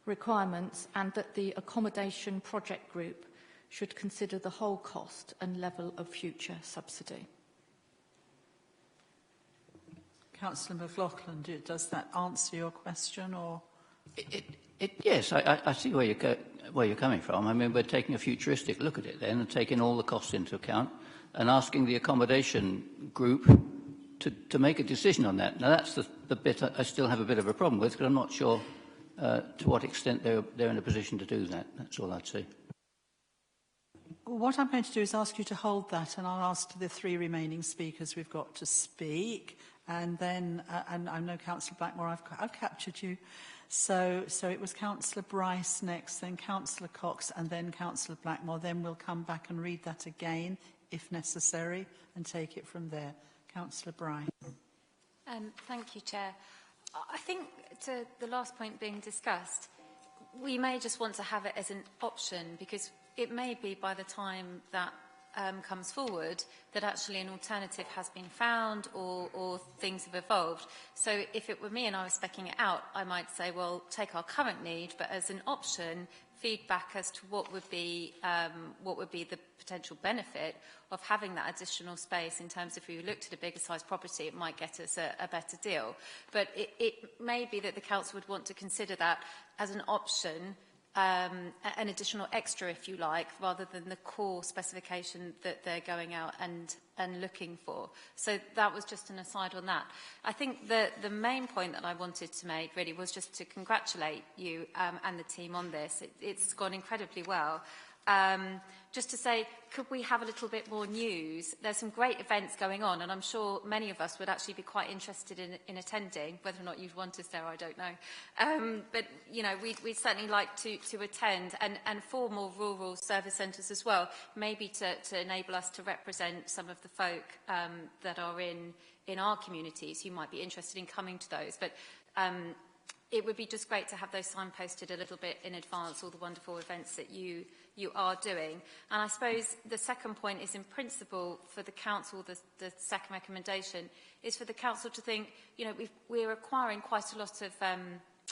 Speaker 16: requirements, and that the accommodation project group should consider the whole cost and level of future subsidy.
Speaker 1: Councillor McLaughlin, does that answer your question, or?
Speaker 8: Yes, I see where you're coming from. I mean, we're taking a futuristic look at it then and taking all the costs into account and asking the accommodation group to make a decision on that. Now, that's the bit I still have a bit of a problem with, because I'm not sure to what extent they're in a position to do that. That's all I'd say.
Speaker 1: What I'm going to do is ask you to hold that, and I'll ask the three remaining speakers we've got to speak. And then, and I know Councillor Blackmore, I've captured you. So it was Councillor Bryce next, then Councillor Cox, and then Councillor Blackmore. Then we'll come back and read that again, if necessary, and take it from there. Councillor Bryce.
Speaker 17: Thank you, Chair. I think to the last point being discussed, we may just want to have it as an option, because it may be by the time that comes forward that actually an alternative has been found or things have evolved. So if it were me and I was speccing it out, I might say, well, take our current need, but as an option, feedback as to what would be the potential benefit of having that additional space in terms of if we looked at a bigger size property, it might get us a better deal. But it may be that the council would want to consider that as an option, an additional extra, if you like, rather than the core specification that they're going out and looking for. So that was just an aside on that. I think the main point that I wanted to make really was just to congratulate you and the team on this. It's gone incredibly well. Just to say, could we have a little bit more news? There's some great events going on, and I'm sure many of us would actually be quite interested in attending. Whether or not you'd want us there, I don't know. But, you know, we'd certainly like to attend, and for more rural service centres as well, maybe to enable us to represent some of the folk that are in our communities who might be interested in coming to those. But it would be just great to have those signposted a little bit in advance, all the wonderful events that you are doing. And I suppose the second point is, in principle, for the council, the second recommendation is for the council to think, you know, we're acquiring quite a lot of,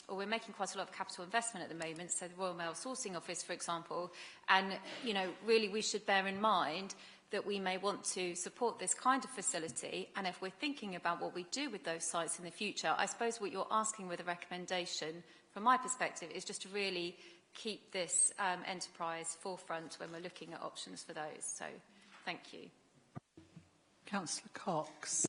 Speaker 17: or we're making quite a lot of capital investment at the moment, so the Royal Mail Sourcing Office, for example, and, you know, really we should bear in mind that we may want to support this kind of facility, and if we're thinking about what we do with those sites in the future, I suppose what you're asking with a recommendation, from my perspective, is just to really keep this enterprise forefront when we're looking at options for those. So, thank you.
Speaker 1: Councillor Cox.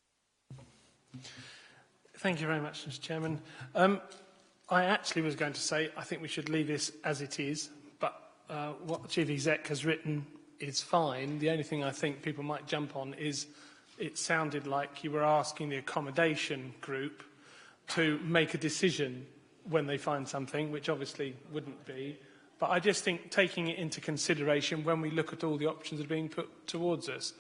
Speaker 12: Thank you very much, Mr. Chairman. I actually was going to say I think we should leave this as it is, but what the Chief Exec has written is fine. The only thing I think people might jump on is it sounded like you were asking the accommodation group to make a decision when they find something, which obviously wouldn't be. But I just think taking it into consideration when we look at all the options that are being put towards us.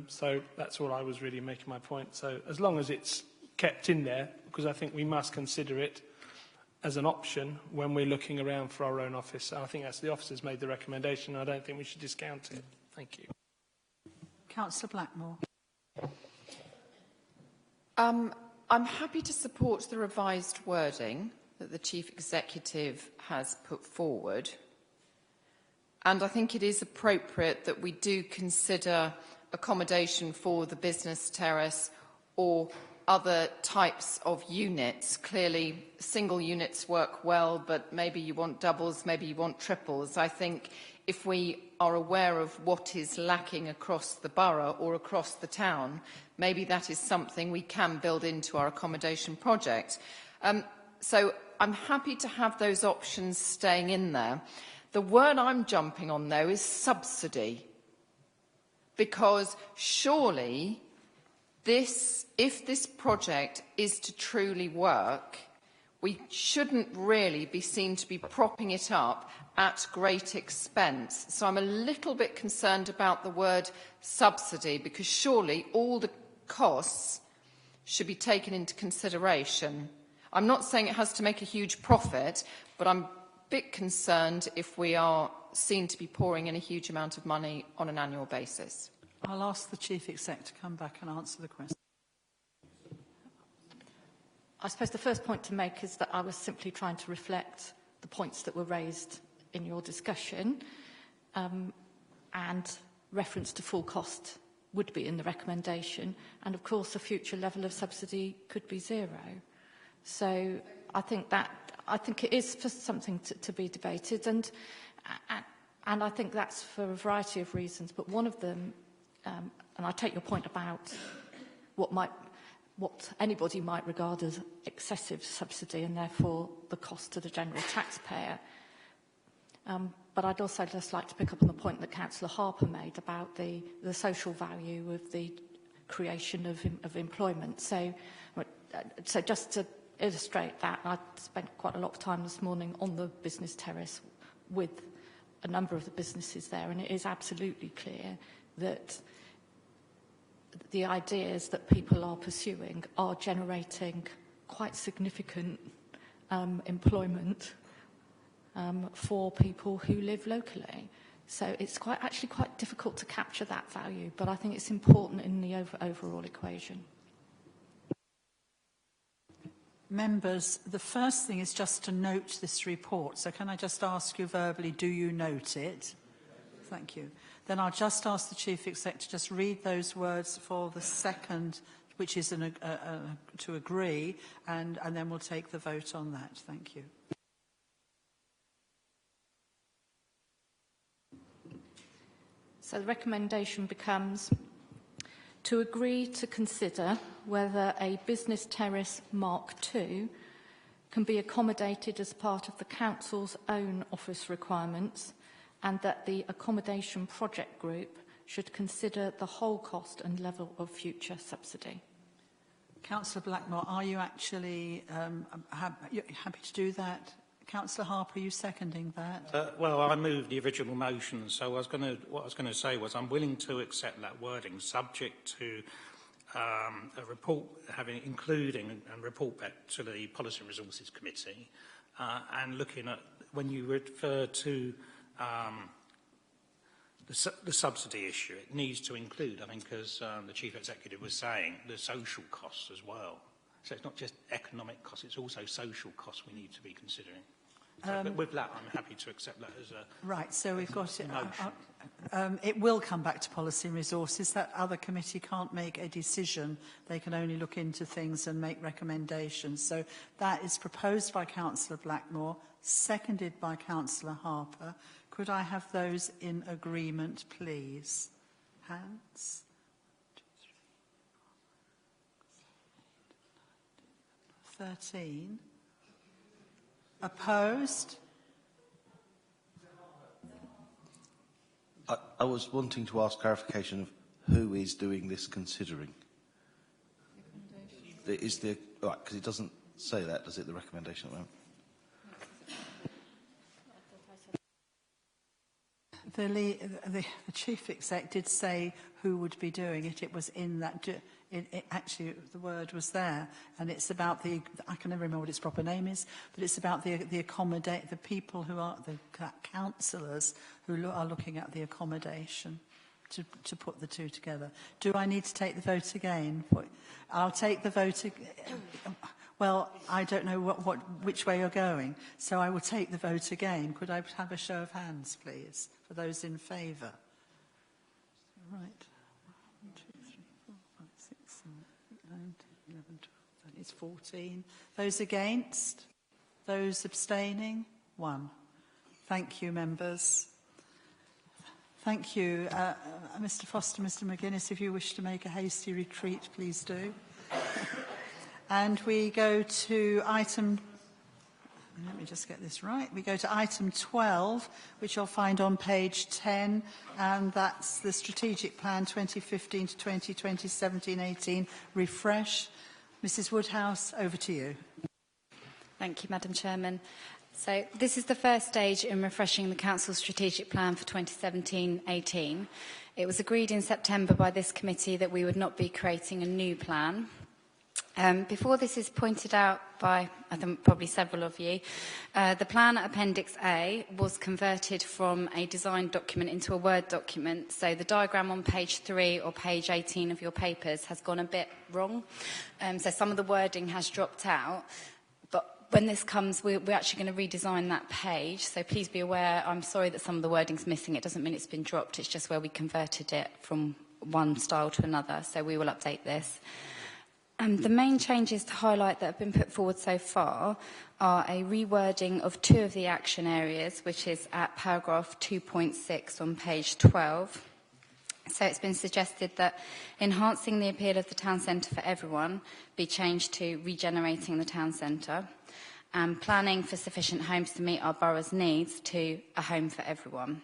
Speaker 12: So that's all I was really making my point. So as long as it's kept in there, because I think we must consider it as an option when we're looking around for our own office. So I think that's the officers made the recommendation. I don't think we should discount it. Thank you.
Speaker 1: Councillor Blackmore.
Speaker 9: I'm happy to support the revised wording that the Chief Executive has put forward. And I think it is appropriate that we do consider accommodation for the business terrace or other types of units. Clearly, single units work well, but maybe you want doubles, maybe you want triples. I think if we are aware of what is lacking across the borough or across the town, maybe that is something we can build into our accommodation project. So I'm happy to have those options staying in there. The word I'm jumping on, though, is subsidy. Because surely if this project is to truly work, we shouldn't really be seen to be propping it up at great expense. So I'm a little bit concerned about the word subsidy, because surely all the costs should be taken into consideration. I'm not saying it has to make a huge profit, but I'm a bit concerned if we are seen to be pouring in a huge amount of money on an annual basis.
Speaker 1: I'll ask the Chief Exec to come back and answer the question.
Speaker 16: I suppose the first point to make is that I was simply trying to reflect the points that were raised in your discussion, and reference to full cost would be in the recommendation, and of course the future level of subsidy could be zero. So I think it is just something to be debated, and I think that's for a variety of reasons. But one of them, and I take your point about what anybody might regard as excessive subsidy and therefore the cost to the general taxpayer. But I'd also just like to pick up on the point that Councillor Harper made about the social value of the creation of employment. So just to illustrate that, I spent quite a lot of time this morning on the business terrace with a number of the businesses there, and it is absolutely clear that the ideas that people are pursuing are generating quite significant employment for people who live locally. So it's actually quite difficult to capture that value, but I think it's important in the overall equation.
Speaker 1: Members, the first thing is just to note this report. So can I just ask you verbally, do you note it? Thank you. Then I'll just ask the Chief Exec to just read those words for the second, which is to agree, and then we'll take the vote on that. Thank you.
Speaker 16: So the recommendation becomes to agree to consider whether a business terrace Mark II can be accommodated as part of the Council's own office requirements, and that the accommodation project group should consider the whole cost and level of future subsidy.
Speaker 1: Councillor Blackmore, are you actually happy to do that? Councillor Harper, are you seconding that?
Speaker 5: Well, I moved the original motion, so what I was going to say was I'm willing to accept that wording, subject to a report including and report back to the Policy and Resources Committee, and looking at when you refer to the subsidy issue, it needs to include, I think, as the Chief Executive was saying, the social costs as well. So it's not just economic costs, it's also social costs we need to be considering. So, but with that, I'm happy to accept that as a
Speaker 1: right, so we've got it. It will come back to Policy and Resources. That other committee can't make a decision. They can only look into things and make recommendations. So that is proposed by Councillor Blackmore, seconded by Councillor Harper. Could I have those in agreement, please? Hands? 13. Opposed?
Speaker 3: I was wanting to ask clarification of who is doing this considering. Is the right, because it doesn't say that, does it? The recommendation at the moment.
Speaker 1: The Chief Exec did say who would be doing it. It was in that. Actually, the word was there, and it's about I can never remember what its proper name is, but it's about the people who are the councillors who are looking at the accommodation to put the two together. Do I need to take the vote again? I'll take the vote. Well, I don't know which way you're going, so I will take the vote again. Could I have a show of hands, please, for those in favour? Right. 1, 2, 3, 4, 5, 6, 7, 8, 9, 10, 11, 12, that is 14. Those against? Those abstaining? 1. Thank you, members. Thank you. Mr Foster, Mr McGuinness, if you wish to make a hasty retreat, please do. And we go to item, let me just get this right, we go to item 12, which you'll find on page 10, and that's the Strategic Plan 2015 to 2020, 17-18 refresh. Mrs Woodhouse, over to you.
Speaker 18: Thank you, Madam Chairman. So this is the first stage in refreshing the Council's strategic plan for 2017-18. It was agreed in September by this committee that we would not be creating a new plan. Before this is pointed out by, I think, probably several of you, the plan Appendix A was converted from a design document into a Word document. So the diagram on page 3 or page 18 of your papers has gone a bit wrong. So some of the wording has dropped out. But when this comes, we're actually going to redesign that page. So please be aware, I'm sorry that some of the wording's missing. It doesn't mean it's been dropped. It's just where we converted it from one style to another. So we will update this. The main changes to highlight that have been put forward so far are a rewording of 2 of the action areas, which is at paragraph 2.6 on page 12. So it's been suggested that enhancing the appeal of the town centre for everyone be changed to regenerating the town centre, and planning for sufficient homes to meet our borough's needs to a home for everyone.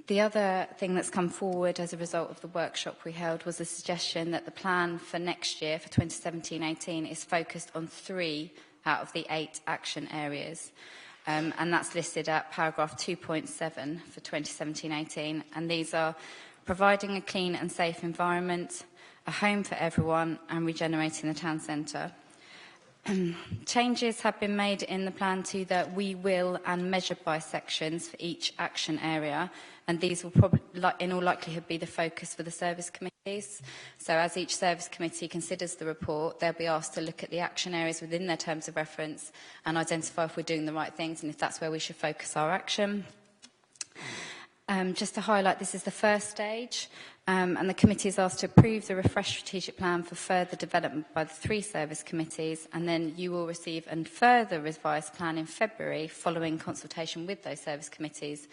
Speaker 18: The other thing that's come forward as a result of the workshop we held was a suggestion that the plan for next year, for 2017-18, is focused on 3 out of the 8 action areas. And that's listed at paragraph 2.7 for 2017-18. And these are providing a clean and safe environment, a home for everyone, and regenerating the town centre. Changes have been made in the plan to the we will and measured by sections for each action area, and these will probably, in all likelihood, be the focus for the service committees. So as each service committee considers the report, they'll be asked to look at the action areas within their terms of reference and identify if we're doing the right things and if that's where we should focus our action. Just to highlight, this is the first stage, and the committee is asked to approve the refreshed strategic plan for further development by the 3 service committees, and then you will receive a further revised plan in February following consultation with those service committees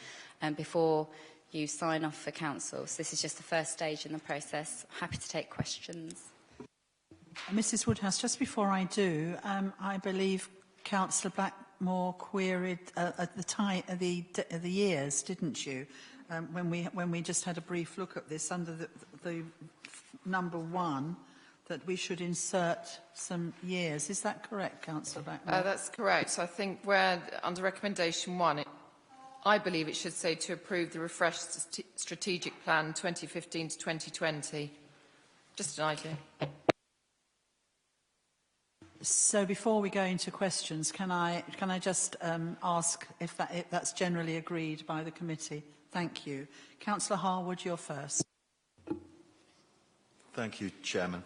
Speaker 18: before you sign off for council. So this is just the first stage in the process. Happy to take questions.
Speaker 1: Mrs Woodhouse, just before I do, I believe Councillor Blackmore queried the years, didn't you? When we just had a brief look at this under the number 1, that we should insert some years. Is that correct, Councillor Blackmore?
Speaker 9: That's correct. So I think where under recommendation 1, I believe it should say to approve the refreshed strategic plan 2015 to 2020. Just an idea.
Speaker 1: So before we go into questions, can I just ask if that's generally agreed by the committee? Thank you. Councillor Harwood, you're first.
Speaker 3: Thank you, Chairman.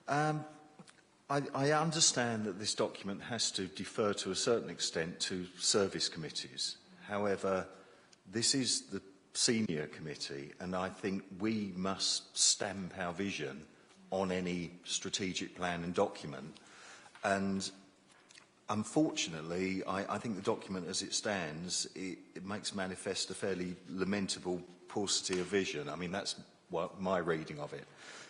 Speaker 3: I understand that this document has to defer to a certain extent to service committees. However, this is the senior committee, and I think we must stamp our vision on any strategic plan and document. And unfortunately, I think the document as it stands, it makes manifest a fairly lamentable paucity of vision. I mean, that's my reading of it.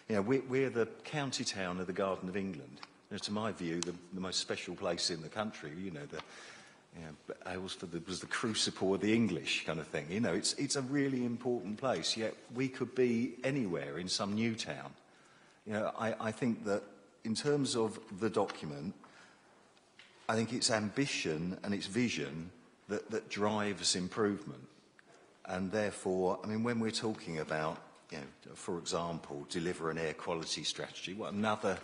Speaker 3: You know, we're the county town of the Garden of England. You know, to my view, the most special place in the country. You know, Aylesford was the crucible of the English kind of thing. You know, it's a really important place. Yet we could be anywhere in some new town. You know, I think that in terms of the document, I think it's ambition and it's vision that drives improvement. And therefore, I mean, when we're talking about, you know, for example, deliver an air quality strategy, what another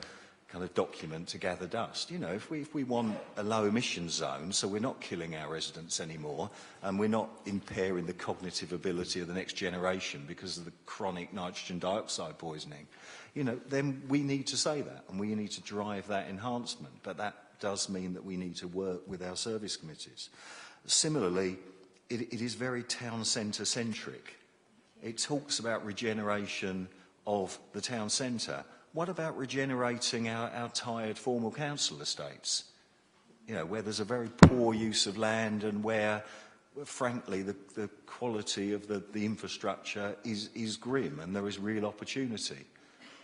Speaker 3: kind of document to gather dust. You know, if we want a low emission zone, so we're not killing our residents anymore, and we're not impairing the cognitive ability of the next generation because of the chronic nitrogen dioxide poisoning, you know, then we need to say that, and we need to drive that enhancement. But that does mean that we need to work with our service committees. Similarly, it is very town centre centric. It talks about regeneration of the town centre. What about regenerating our tired formal council estates? You know, where there's a very poor use of land and where, frankly, the quality of the infrastructure is grim and there is real opportunity.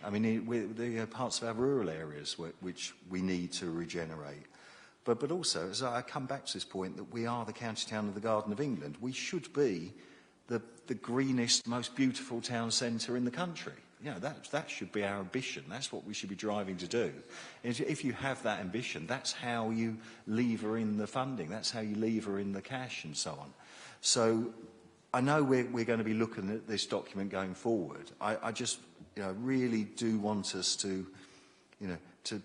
Speaker 3: I mean, there are parts of our rural areas which we need to regenerate. But also, as I come back to this point, that we are the county town of the Garden of England. We should be the greenest, most beautiful town centre in the country.
Speaker 19: You know, that should be our ambition. That's what we should be driving to do. If you have that ambition, that's how you lever in the funding. That's how you lever in the cash and so on. So I know we're going to be looking at this document going forward. I just, you know, really do want us to, you know, to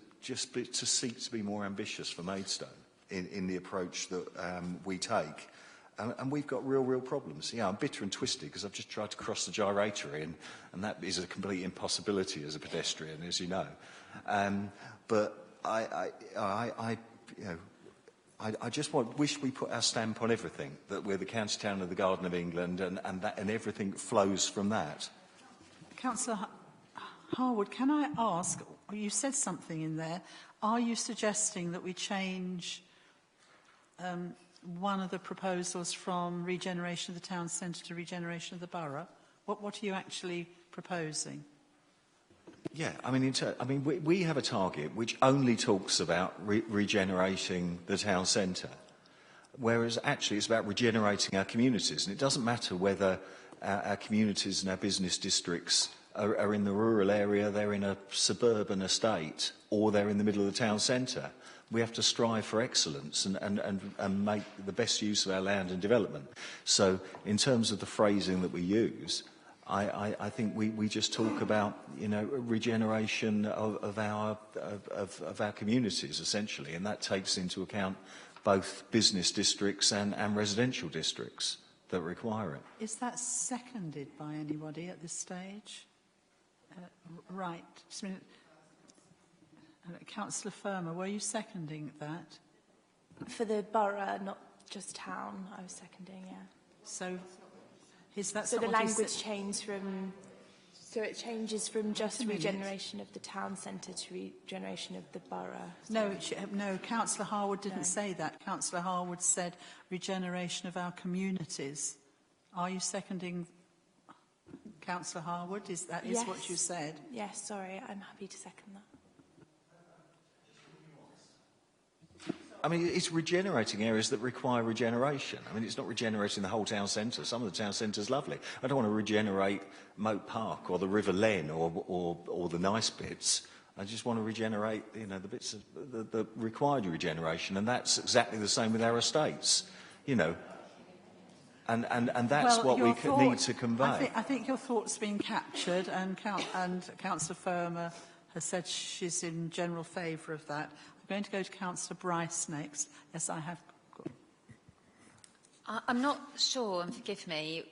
Speaker 19: seek to be more ambitious for Maidstone in the approach that we take. And we've got real problems. Yeah, I'm bitter and twisted because I've just tried to cross the gyratory, and that is a complete impossibility as a pedestrian, as you know. But I just wish we put our stamp on everything, that we're the county town of the Garden of England, and everything flows from that.
Speaker 1: Councillor Harwood, can I ask, you said something in there, are you suggesting that we change one of the proposals from regeneration of the town centre to regeneration of the borough? What are you actually proposing?
Speaker 19: Yeah, I mean, we have a target which only talks about regenerating the town centre, whereas actually it's about regenerating our communities. And it doesn't matter whether our communities and our business districts are in the rural area, they're in a suburban estate, or they're in the middle of the town centre. We have to strive for excellence and make the best use of our land and development. So in terms of the phrasing that we use, I think we just talk about, you know, regeneration of our communities, essentially, and that takes into account both business districts and residential districts that require it.
Speaker 1: Is that seconded by anybody at this stage? Right. Just a minute. Councillor Firmer, were you seconding that?
Speaker 10: For the borough, not just town, I was seconding, yeah.
Speaker 1: So, is that
Speaker 10: so the language changes from, so it changes from just regeneration of the town centre to regeneration of the borough?
Speaker 1: No, no, Councillor Harwood didn't say that. Councillor Harwood said regeneration of our communities. Are you seconding Councillor Harwood? Is that
Speaker 10: yes.
Speaker 1: what you said?
Speaker 10: Yes, sorry, I'm happy to second that.
Speaker 19: I mean, it's regenerating areas that require regeneration. I mean, it's not regenerating the whole town centre. Some of the town centre's lovely. I don't want to regenerate Moat Park or the River Len or the nice bits. I just want to regenerate, you know, the bits of the required regeneration, and that's exactly the same with our estates, you know. And that's what we need to convey.
Speaker 1: I think your thought's been captured, and Councillor Firmer has said she's in general favour of that. I'm going to go to Councillor Bryce next. Yes, I have.
Speaker 17: I'm not sure, and forgive me,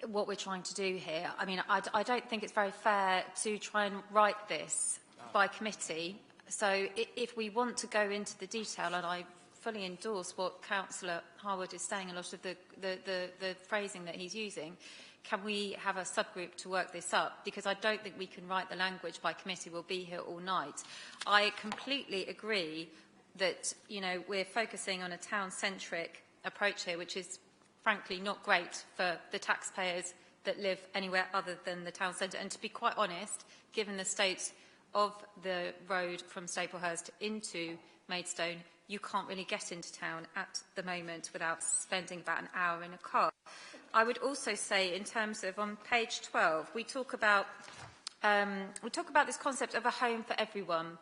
Speaker 17: what we're trying to do here. I mean, I don't think it's very fair to try and write this by committee. So if we want to go into the detail, and I fully endorse what Councillor Harwood is saying, a lot of the phrasing that he's using, can we have a subgroup to work this up? Because I don't think we can write the language by committee. We'll be here all night. I completely agree that, you know, we're focusing on a town-centric approach here, which is frankly not great for the taxpayers that live anywhere other than the town centre. And to be quite honest, given the state of the road from Staplehurst into Maidstone, you can't really get into town at the moment without spending about an hour in a car. I would also say, in terms of on page 12, we talk about this concept of a home for everyone.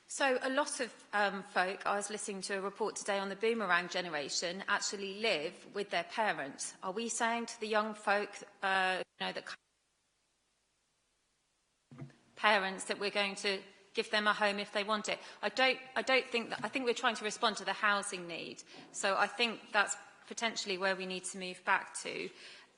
Speaker 17: So a lot of folk, I was listening to a report today on the boomerang generation, actually live with their parents. Are we saying to the young folk, you know, that parents that we're going to give them a home if they want it? I don't think that. I think we're trying to respond to the housing need. So I think that's potentially where we need to move back to.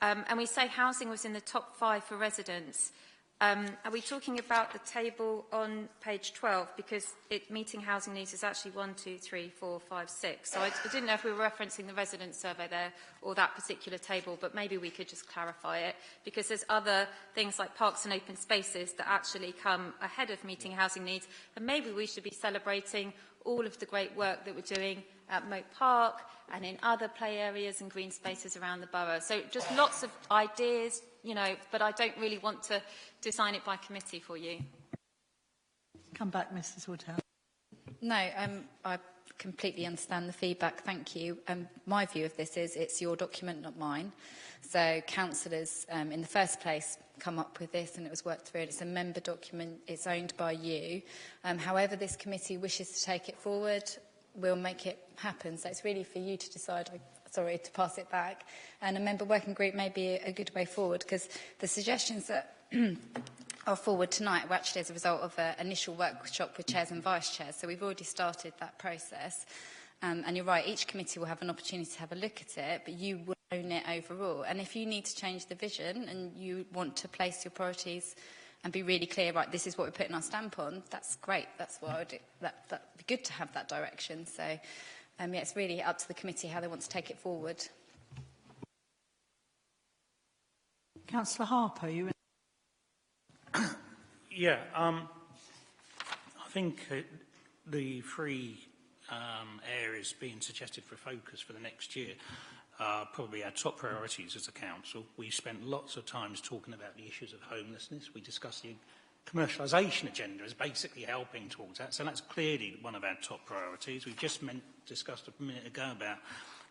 Speaker 17: And we say housing was in the top 5 for residents. Are we talking about the table on page 12? Because meeting housing needs is actually 1, 2, 3, 4, 5, 6. So I didn't know if we were referencing the resident survey there or that particular table, but maybe we could just clarify it, because there's other things like parks and open spaces that actually come ahead of meeting housing needs, and maybe we should be celebrating all of the great work that we're doing at Moat Park and in other play areas and green spaces around the borough. So just lots of ideas, you know, but I don't really want to design it by committee for you.
Speaker 1: Come back, Mrs Woodhouse.
Speaker 18: No, I completely understand the feedback. Thank you. My view of this is it's your document, not mine. So councillors, in the first place, come up with this and it was worked through. It's a member document. It's owned by you. However this committee wishes to take it forward, we'll make it happen. So it's really for you to decide, to pass it back. And a member working group may be a good way forward, because the suggestions that are forward tonight were actually as a result of an initial workshop with chairs and vice chairs. So we've already started that process. And you're right, each committee will have an opportunity to have a look at it, but you will own it overall. And if you need to change the vision and you want to place your priorities and be really clear, right, this is what we're putting our stamp on, that's great. That's what I would, that'd be good to have that direction. So, yeah, it's really up to the committee how they want to take it forward.
Speaker 1: Councillor Harper, you.
Speaker 5: Yeah, I think the three areas being suggested for focus for the next year are probably our top priorities as a council. We spent lots of times talking about the issues of homelessness. We discussed the commercialisation agenda as basically helping towards that. So that's clearly one of our top priorities. We just discussed a minute ago about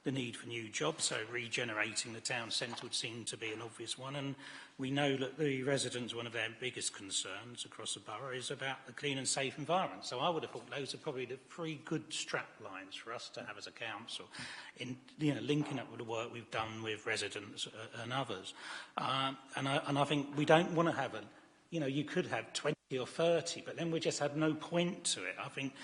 Speaker 5: the need for new jobs, so regenerating the town centre would seem to be an obvious one, and we know that the residents, one of their biggest concerns across the borough is about the clean and safe environment. So I would have thought those are probably the three good strap lines for us to have as a council, in linking up with the work we've done with residents and others. And I think we don't want to have you could have 20 or 30, but then we just had no point to it. I think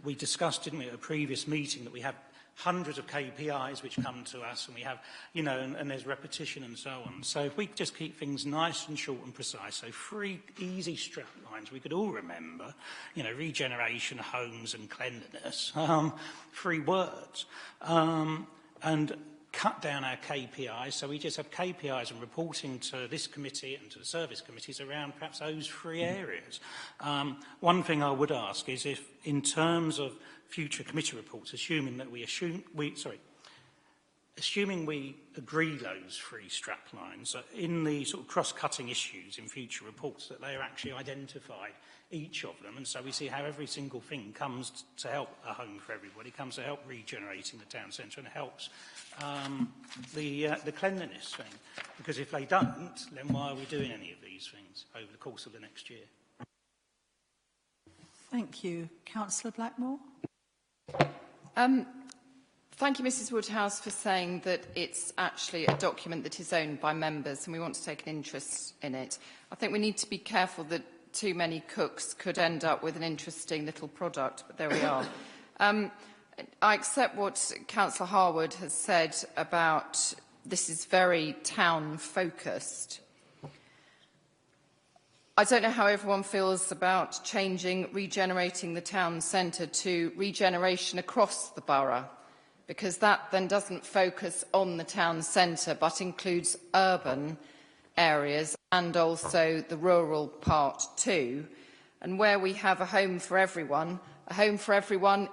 Speaker 5: we discussed, didn't we, at a previous meeting, that we have hundreds of KPIs which come to us, and we have, and there's repetition and so on. So if we just keep things nice and short and precise, so three easy strap lines we could all remember, regeneration, homes and cleanliness, three words, and cut down our KPIs, so we just have KPIs and reporting to this committee and to the service committees around perhaps those three areas. One thing I would ask is if, in terms of future committee reports, assuming we agree those three strap lines, in the sort of cross-cutting issues in future reports, that they are actually identified, each of them, and so we see how every single thing comes to help a home for everybody, comes to help regenerating the town centre, and helps the cleanliness thing. Because if they don't, then why are we doing any of these things over the course of the next year?
Speaker 1: Thank you. Councillor Blackmore?
Speaker 9: Thank you, Mrs Woodhouse, for saying that it's actually a document that is owned by members and we want to take an interest in it. I think we need to be careful that too many cooks could end up with an interesting little product, but there we are. I accept what Councillor Harwood has said about this is very town-focused. I don't know how everyone feels about changing regenerating the town centre to regeneration across the borough, because that then doesn't focus on the town centre but includes urban areas and also the rural part too. And where we have a home for everyone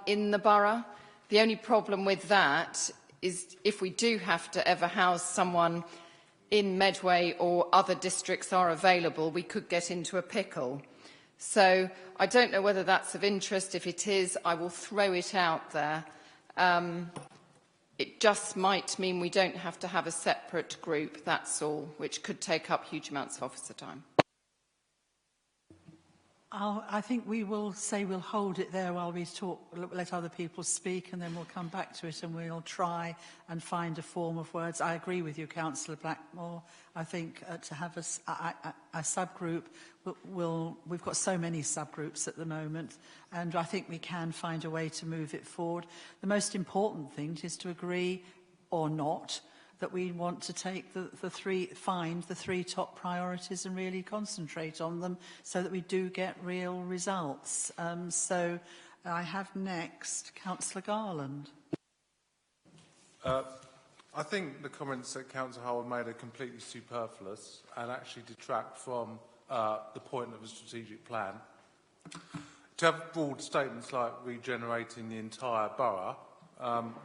Speaker 9: in the borough, the only problem with that is if we do have to ever house someone in Medway or other districts are available, we could get into a pickle. So I don't know whether that's of interest. If it is, I will throw it out there. It just might mean we don't have to have a separate group, that's all, which could take up huge amounts of officer time.
Speaker 1: I think we will say we'll hold it there while we talk, let other people speak, and then we'll come back to it and we'll try and find a form of words. I agree with you, Councillor Blackmore. I think to have a subgroup, we've got so many subgroups at the moment, and I think we can find a way to move it forward. The most important thing is to agree or not that we want to take find the three top priorities and really concentrate on them so that we do get real results. So I have next Councillor Garland.
Speaker 20: I think the comments that Councillor Howard made are completely superfluous and actually detract from the point of a strategic plan. To have broad statements like regenerating the entire borough,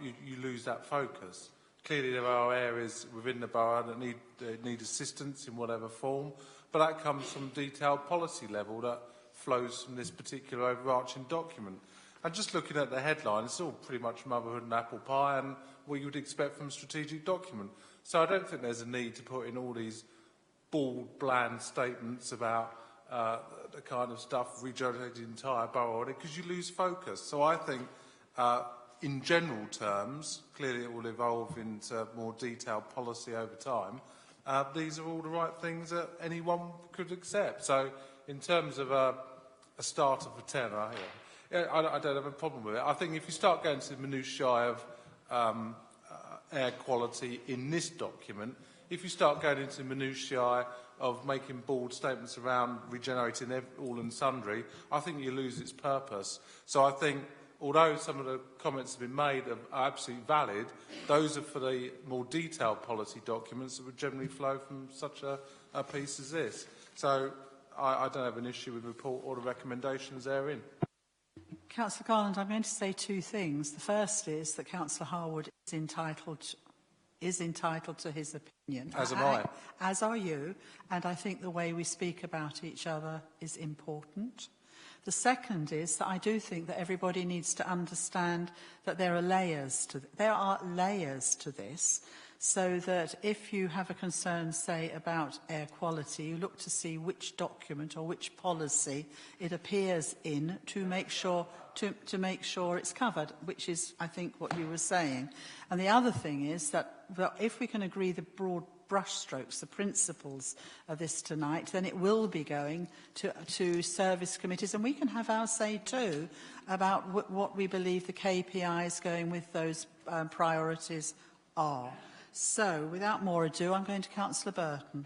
Speaker 20: you lose that focus. Clearly there are areas within the borough that need assistance in whatever form, but that comes from detailed policy level that flows from this particular overarching document. And just looking at the headline, it's all pretty much motherhood and apple pie and what you would expect from a strategic document. So I don't think there's a need to put in all these bald, bland statements about the kind of stuff regenerating the entire borough, because you lose focus. So I think, in general terms, clearly it will evolve into more detailed policy over time. These are all the right things that anyone could accept. So in terms of a start of a tenner, I don't have a problem with it. I think if you start going to the minutiae of air quality in this document, if you start going into the minutiae of making bold statements around regenerating all and sundry, I think you lose its purpose. So I think, although some of the comments have been made are absolutely valid, those are for the more detailed policy documents that would generally flow from such a piece as this. So I don't have an issue with the report or the recommendations therein.
Speaker 1: Councillor Garland, I'm going to say two things. The first is that Councillor Harwood is entitled to his opinion.
Speaker 20: As am I.
Speaker 1: As are you. And I think the way we speak about each other is important. The second is that I do think that everybody needs to understand that there are layers to this, so that if you have a concern, say, about air quality, you look to see which document or which policy it appears in to make sure it's covered, which is, I think, what you were saying. And the other thing is that if we can agree the broad brushstrokes, the principles of this tonight, then it will be going to service committees, and we can have our say too about what we believe the KPIs going with those priorities are. So, without more ado, I'm going to Councillor Burton.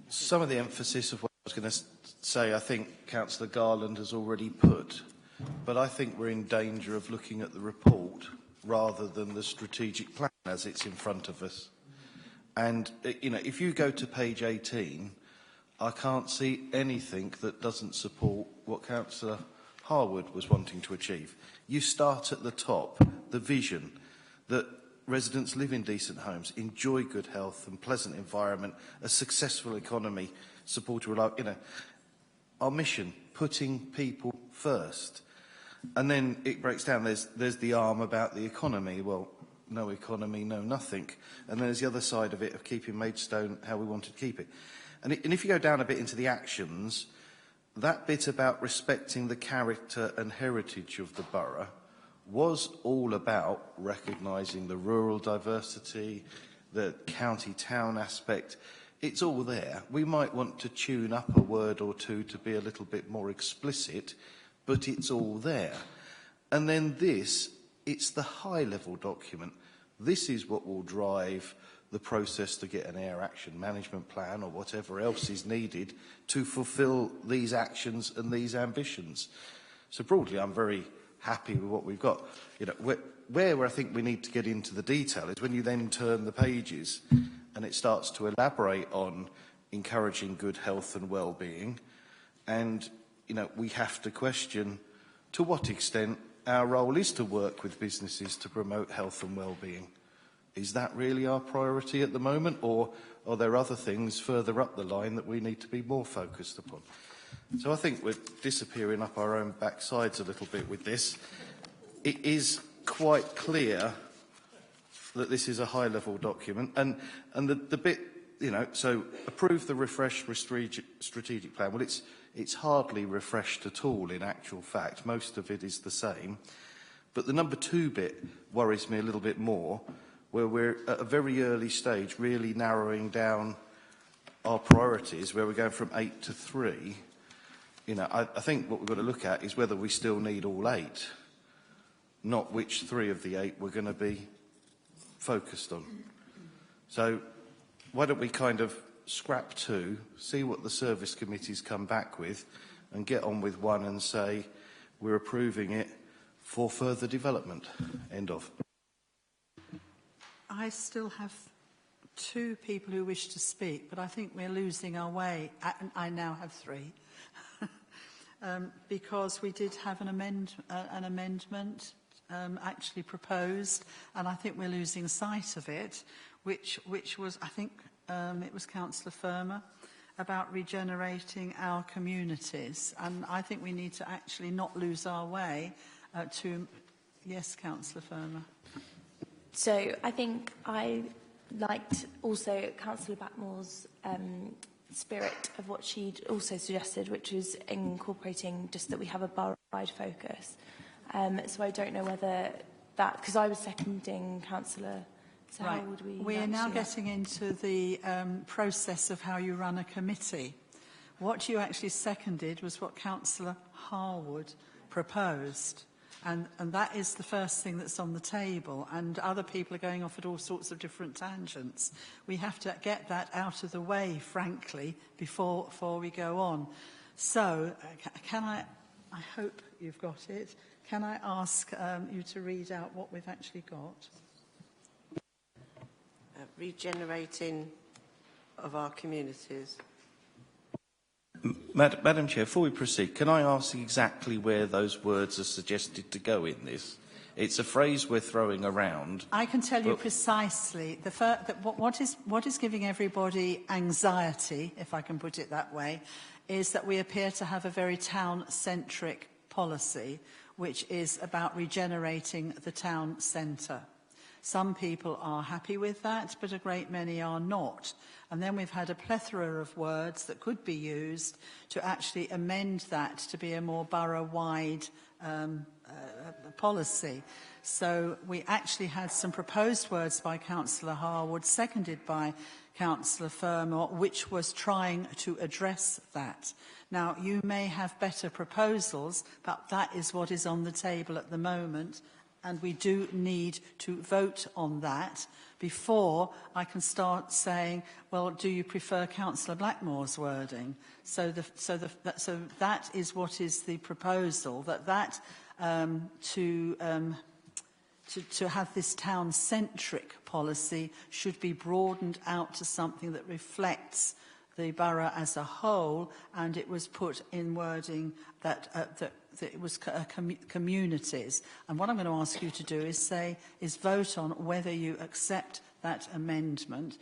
Speaker 3: Some of the emphasis of what I was going to say, I think Councillor Garland has already put, but I think we're in danger of looking at the report rather than the strategic plan as it's in front of us. And, you know, if you go to page 18, I can't see anything that doesn't support what Councillor Harwood was wanting to achieve. You start at the top, the vision that residents live in decent homes, enjoy good health and pleasant environment, a successful economy, support our mission, putting people first. And then it breaks down. There's the arm about the economy. Well, no economy, no nothing. And then there's the other side of it of keeping Maidstone how we wanted to keep it. And if you go down a bit into the actions, that bit about respecting the character and heritage of the borough was all about recognising the rural diversity, the county-town aspect. It's all there. We might want to tune up a word or two to be a little bit more explicit, but it's all there. And then it's the high-level document. This is what will drive the process to get an air action management plan or whatever else is needed to fulfil these actions and these ambitions. So broadly, I'm very happy with what we've got. You know, where I think we need to get into the detail is when you then turn the pages and it starts to elaborate on encouraging good health and well-being. And, you know, we have to question to what extent our role is to work with businesses to promote health and well-being. Is that really our priority at the moment, or are there other things further up the line that we need to be more focused upon? So I think we're disappearing up our own backsides a little bit with this. It is quite clear that this is a high-level document, and the bit, you know, so approve the refreshed strategic plan. Well, it's hardly refreshed at all in actual fact. Most of it is the same. But the number 2 bit worries me a little bit more, where we're at a very early stage really narrowing down our priorities, where we're going from 8 to 3. You know, I think what we've got to look at is whether we still need all 8, not which 3 of the 8 we're going to be focused on. So why don't we kind of scrap 2, see what the service committees come back with, and get on with 1 and say we're approving it for further development. End of.
Speaker 1: I still have 2 people who wish to speak, but I think we're losing our way. I now have 3. Because we did have an amendment actually proposed, and I think we're losing sight of it, which was, I think, it was Councillor Firmer, about regenerating our communities. And I think we need to actually not lose our way to... Yes, Councillor Firmer.
Speaker 10: So I think I liked also Councillor Blackmore's spirit of what she'd also suggested, which was incorporating just that we have a borough-wide focus. So I don't know whether that, because I was seconding Councillor, so
Speaker 1: right.
Speaker 10: how would we...
Speaker 1: We are now getting into the process of how you run a committee. What you actually seconded was what Councillor Harwood proposed. And that is the first thing that's on the table, and other people are going off at all sorts of different tangents. We have to get that out of the way, frankly, before we go on. So, can I hope you've got it. Can I ask you to read out what we've actually got?
Speaker 2: Regenerating of our communities.
Speaker 3: Madam Chair, before we proceed, can I ask exactly where those words are suggested to go in this? It's a phrase we're throwing around.
Speaker 1: I can tell you precisely. What is giving everybody anxiety, if I can put it that way, is that we appear to have a very town-centric policy, which is about regenerating the town centre. Some people are happy with that, but a great many are not. And then we've had a plethora of words that could be used to actually amend that to be a more borough-wide policy. So we actually had some proposed words by Councillor Harwood, seconded by Councillor Fermor, which was trying to address that. Now, you may have better proposals, but that is what is on the table at the moment, and we do need to vote on that before I can start saying, well, do you prefer Councillor Blackmore's wording? So that is what is the proposal, to have this town-centric policy should be broadened out to something that reflects the borough as a whole, and it was put in wording that it was communities. And what I'm going to ask you to do is vote on whether you accept that amendment.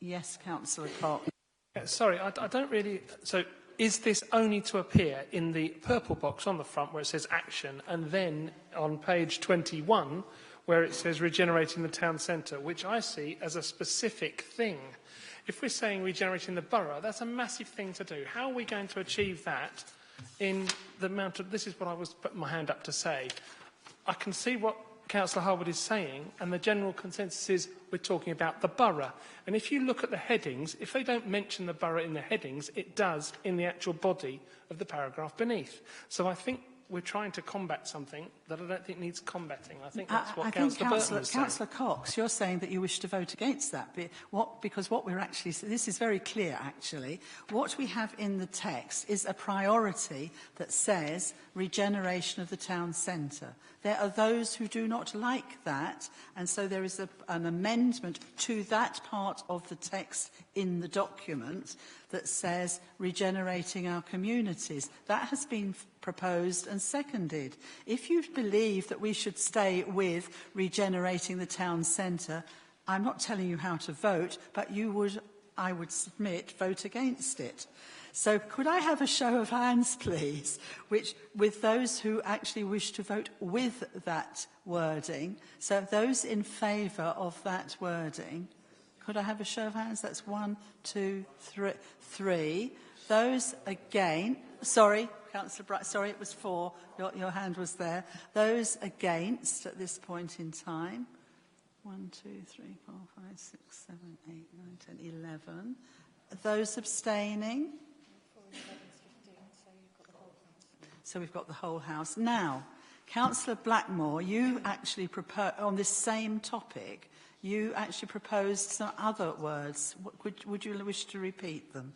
Speaker 1: Yes, Councillor Cox.
Speaker 12: Sorry, I don't really... So is this only to appear in the purple box on the front where it says action, and then on page 21 where it says regenerating the town centre, which I see as a specific thing? If we're saying regenerating the borough, that's a massive thing to do. How are we going to achieve that in the amount of... This is what I was putting my hand up to say. I can see what Councillor Harwood is saying, and the general consensus is we're talking about the borough. And if you look at the headings, if they don't mention the borough in the headings, it does in the actual body of the paragraph beneath. So I think we're trying to combat something that I don't think needs combating. I think that's what Councillor Burton was saying.
Speaker 1: Councillor Cox, you're saying that you wish to vote against that, because what we're actually... This is very clear, actually. What we have in the text is a priority that says regeneration of the town centre. There are those who do not like that, and so there is an amendment to that part of the text in the document that says regenerating our communities. That has been proposed and seconded. If you believe that we should stay with regenerating the town centre, I'm not telling you how to vote, but you would, I would submit, vote against it. So could I have a show of hands, please, with those who actually wish to vote with that wording? So those in favour of that wording, could I have a show of hands? That's 1, 2, 3. Those again, sorry, Councillor Bright, sorry, it was 4. Your hand was there. Those against at this point in time. 1, 2, 3, 4, 5, 6, 7, 8, 9, 10, 11. Those abstaining. So we've got the whole House. Now, Councillor Blackmore, you actually proposed, on this same topic, you actually proposed some other words. Would you wish to repeat them?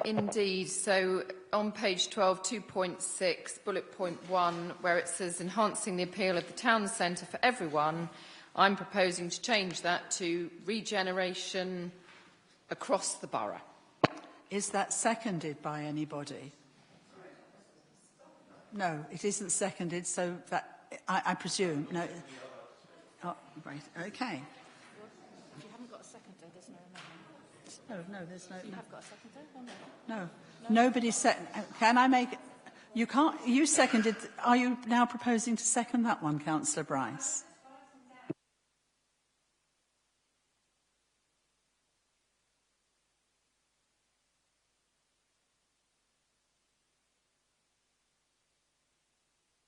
Speaker 9: Indeed. So on page 12, 2.6, bullet point 1, where it says enhancing the appeal of the town centre for everyone, I'm proposing to change that to regeneration across the borough.
Speaker 1: Is that seconded by anybody? No, it isn't seconded, so that I presume. No. Oh, right, okay.
Speaker 16: If you haven't got a seconder, there's no amendment.
Speaker 1: No, there's no...
Speaker 16: You have got a seconder or
Speaker 1: no? No. Nobody said... Can I make... You can't... You seconded... Are you now proposing to second that one, Councillor Bryce?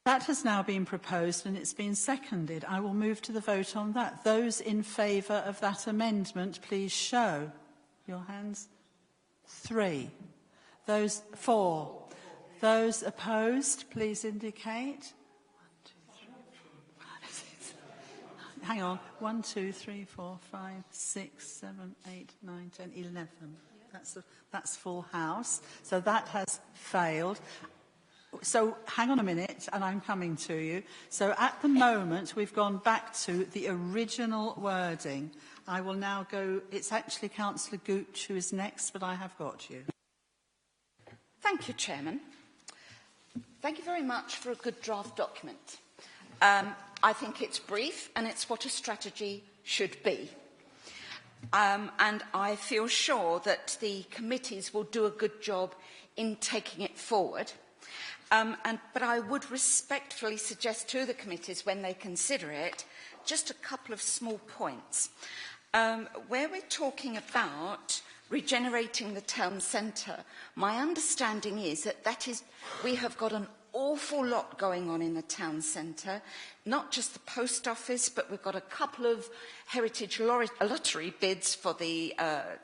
Speaker 1: That has now been proposed and it's been seconded. I will move to the vote on that. Those in favour of that amendment, please show your hands. 3. Those 4. Those opposed, please indicate. 1, 2, 3, 4. Hang on. 1, 2, 3, 4, 5, 6, 7, 8, 9, 10, 11. That's full house. So that has failed. So hang on a minute, and I'm coming to you. So at the moment, we've gone back to the original wording. I will now go... It's actually Councillor Gooch who is next, but I have got you.
Speaker 6: Thank you, Chairman. Thank you very much for a good draft document. I think it's brief, and it's what a strategy should be. And I feel sure that the committees will do a good job in taking it forward. But I would respectfully suggest to the committees, when they consider it, just a couple of small points. Where we're talking about regenerating the town centre, my understanding is that we have got an awful lot going on in the town centre, not just the post office, but we've got a couple of heritage lottery bids for the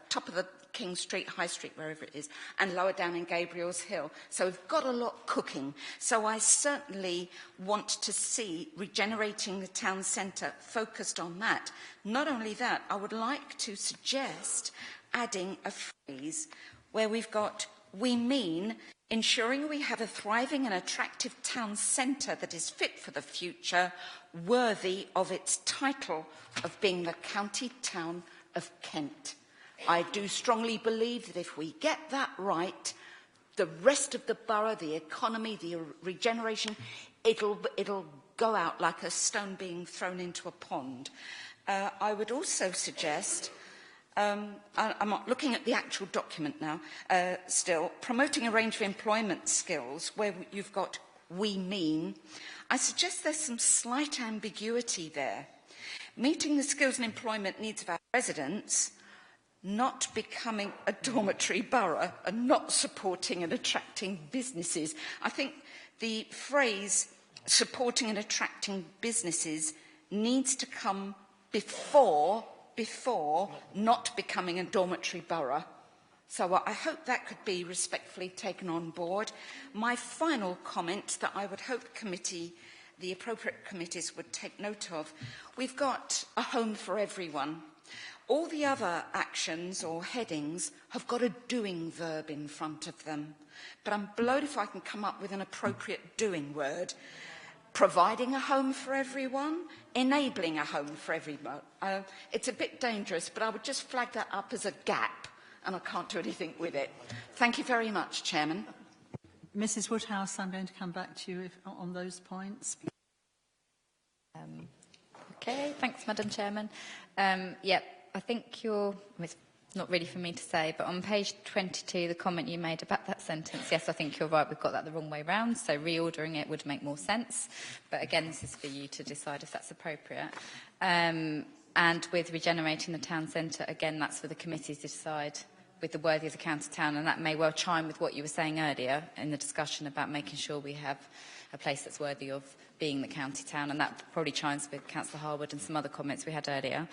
Speaker 6: top of the King Street, High Street, wherever it is, and lower down in Gabriel's Hill. So we've got a lot cooking. So I certainly want to see regenerating the town centre focused on that. Not only that, I would like to suggest adding a phrase where we've got, we mean ensuring we have a thriving and attractive town centre that is fit for the future, worthy of its title of being the county town of Kent. I do strongly believe that if we get that right, the rest of the borough, the economy, the regeneration, it'll go out like a stone being thrown into a pond. I would also suggest, I'm looking at the actual document now, still, promoting a range of employment skills where you've got we mean. I suggest there's some slight ambiguity there. Meeting the skills and employment needs of our residents, not becoming a dormitory borough and not supporting and attracting businesses. I think the phrase supporting and attracting businesses needs to come before not becoming a dormitory borough. So I hope that could be respectfully taken on board. My final comment that I would hope the appropriate committees would take note of, we've got a home for everyone. All the other actions or headings have got a doing verb in front of them. But I'm blowed if I can come up with an appropriate doing word. Providing a home for everyone, enabling a home for everyone. It's a bit dangerous, but I would just flag that up as a gap, and I can't do anything with it. Thank you very much, Chairman.
Speaker 1: Mrs Woodhouse, I'm going to come back to you on those points.
Speaker 18: Okay, thanks, Madam Chairman. I think it's not really for me to say, but on page 22, the comment you made about that sentence, yes, I think you're right, we've got that the wrong way round, so reordering it would make more sense. But again, this is for you to decide if that's appropriate. And with regenerating the town centre, again, that's for the committees to decide with the worthy of the county town, and that may well chime with what you were saying earlier in the discussion about making sure we have a place that's worthy of being the county town, and that probably chimes with Councillor Harwood and some other comments we had earlier.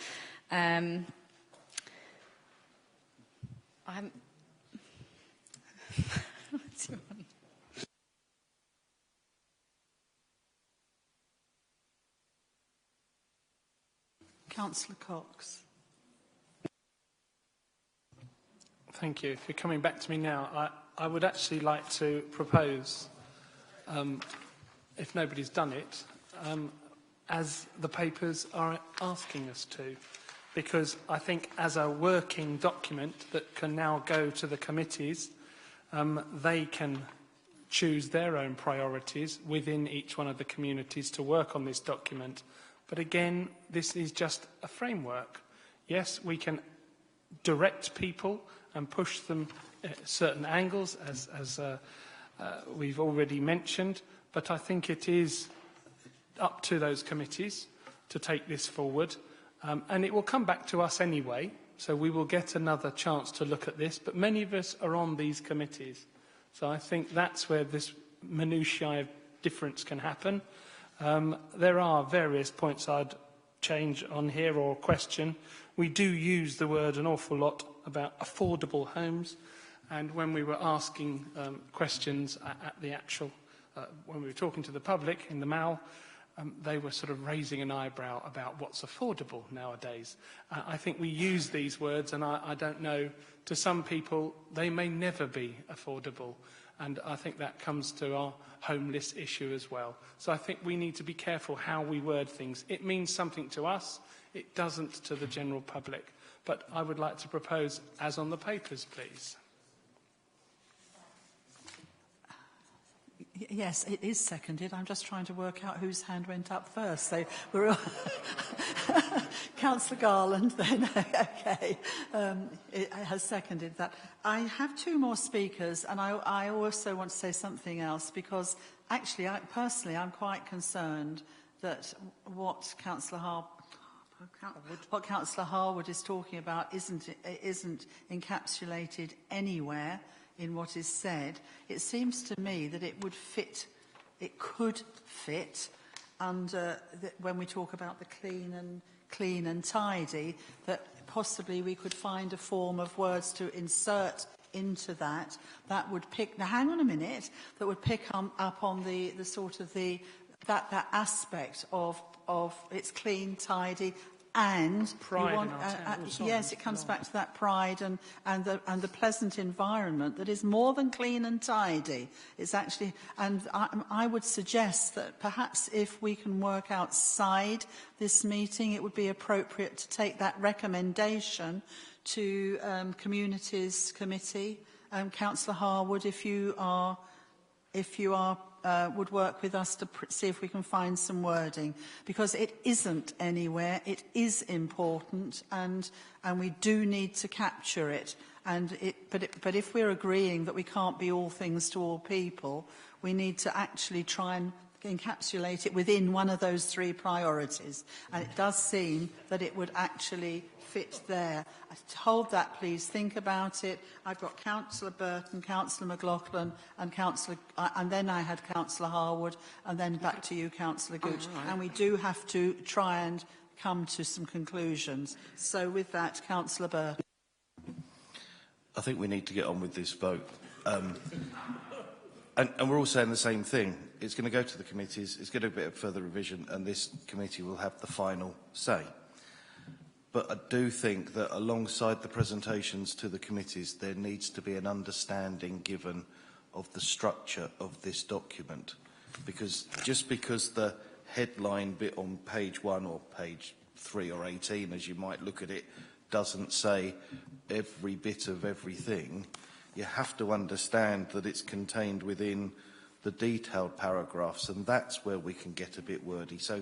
Speaker 1: Councillor Cox.
Speaker 12: Thank you. If you're coming back to me now, I would actually like to propose, if nobody's done it, as the papers are asking us to, because I think as a working document that can now go to the committees, they can choose their own priorities within each one of the communities to work on this document. But again, this is just a framework. Yes, we can direct people and push them at certain angles, as we've already mentioned, but I think it is up to those committees to take this forward. And it will come back to us anyway, so we will get another chance to look at this, but many of us are on these committees. So I think that's where this minutiae difference can happen. There are various points I'd change on here or question. We do use the word an awful lot about affordable homes, and when we were asking questions at the actual, when we were talking to the public in the MAL, they were sort of raising an eyebrow about what's affordable nowadays. I think we use these words, and I don't know, to some people, they may never be affordable. And I think that comes to our homeless issue as well. So I think we need to be careful how we word things. It means something to us, it doesn't to the general public. But I would like to propose as on the papers, please.
Speaker 1: Yes, it is seconded. I'm just trying to work out whose hand went up first. So we're all Councillor Garland then. Okay, it has seconded that. I have two more speakers, and I also want to say something else, because actually, personally, I'm quite concerned that what Councillor Harwood is talking about isn't encapsulated anywhere in what is said. It seems to me that it could fit under when we talk about the clean and tidy, that possibly we could find a form of words to insert into that would pick, now hang on a minute, that would pick up on the sort of that aspect of it's clean, tidy, and
Speaker 12: pride in our town.
Speaker 1: Yes, it comes back to that pride and the pleasant environment that is more than clean and tidy. It's actually, and I would suggest that perhaps if we can work outside this meeting, it would be appropriate to take that recommendation to Communities Committee. Councillor Harwood, if you would work with us to see if we can find some wording, because it isn't anywhere. It is important, and we do need to capture it. But if we're agreeing that we can't be all things to all people, we need to actually try and encapsulate it within one of those three priorities. And it does seem that it would actually fit there. Hold that, please. Think about it. I've got Councillor Burton, Councillor McLaughlin, and then I had Councillor Harwood, and then back to you, Councillor Gooch.
Speaker 2: Right.
Speaker 1: And we do have to try and come to some conclusions. So with that, Councillor Burton.
Speaker 3: I think we need to get on with this vote. And we're all saying the same thing. It's going to go to the committees, it's going to be a bit of further revision, and this committee will have the final say. But I do think that alongside the presentations to the committees, there needs to be an understanding given of the structure of this document. Because just because the headline bit on page 1 or page 3 or 18, as you might look at it, doesn't say every bit of everything, you have to understand that it's contained within the detailed paragraphs, and that's where we can get a bit wordy. So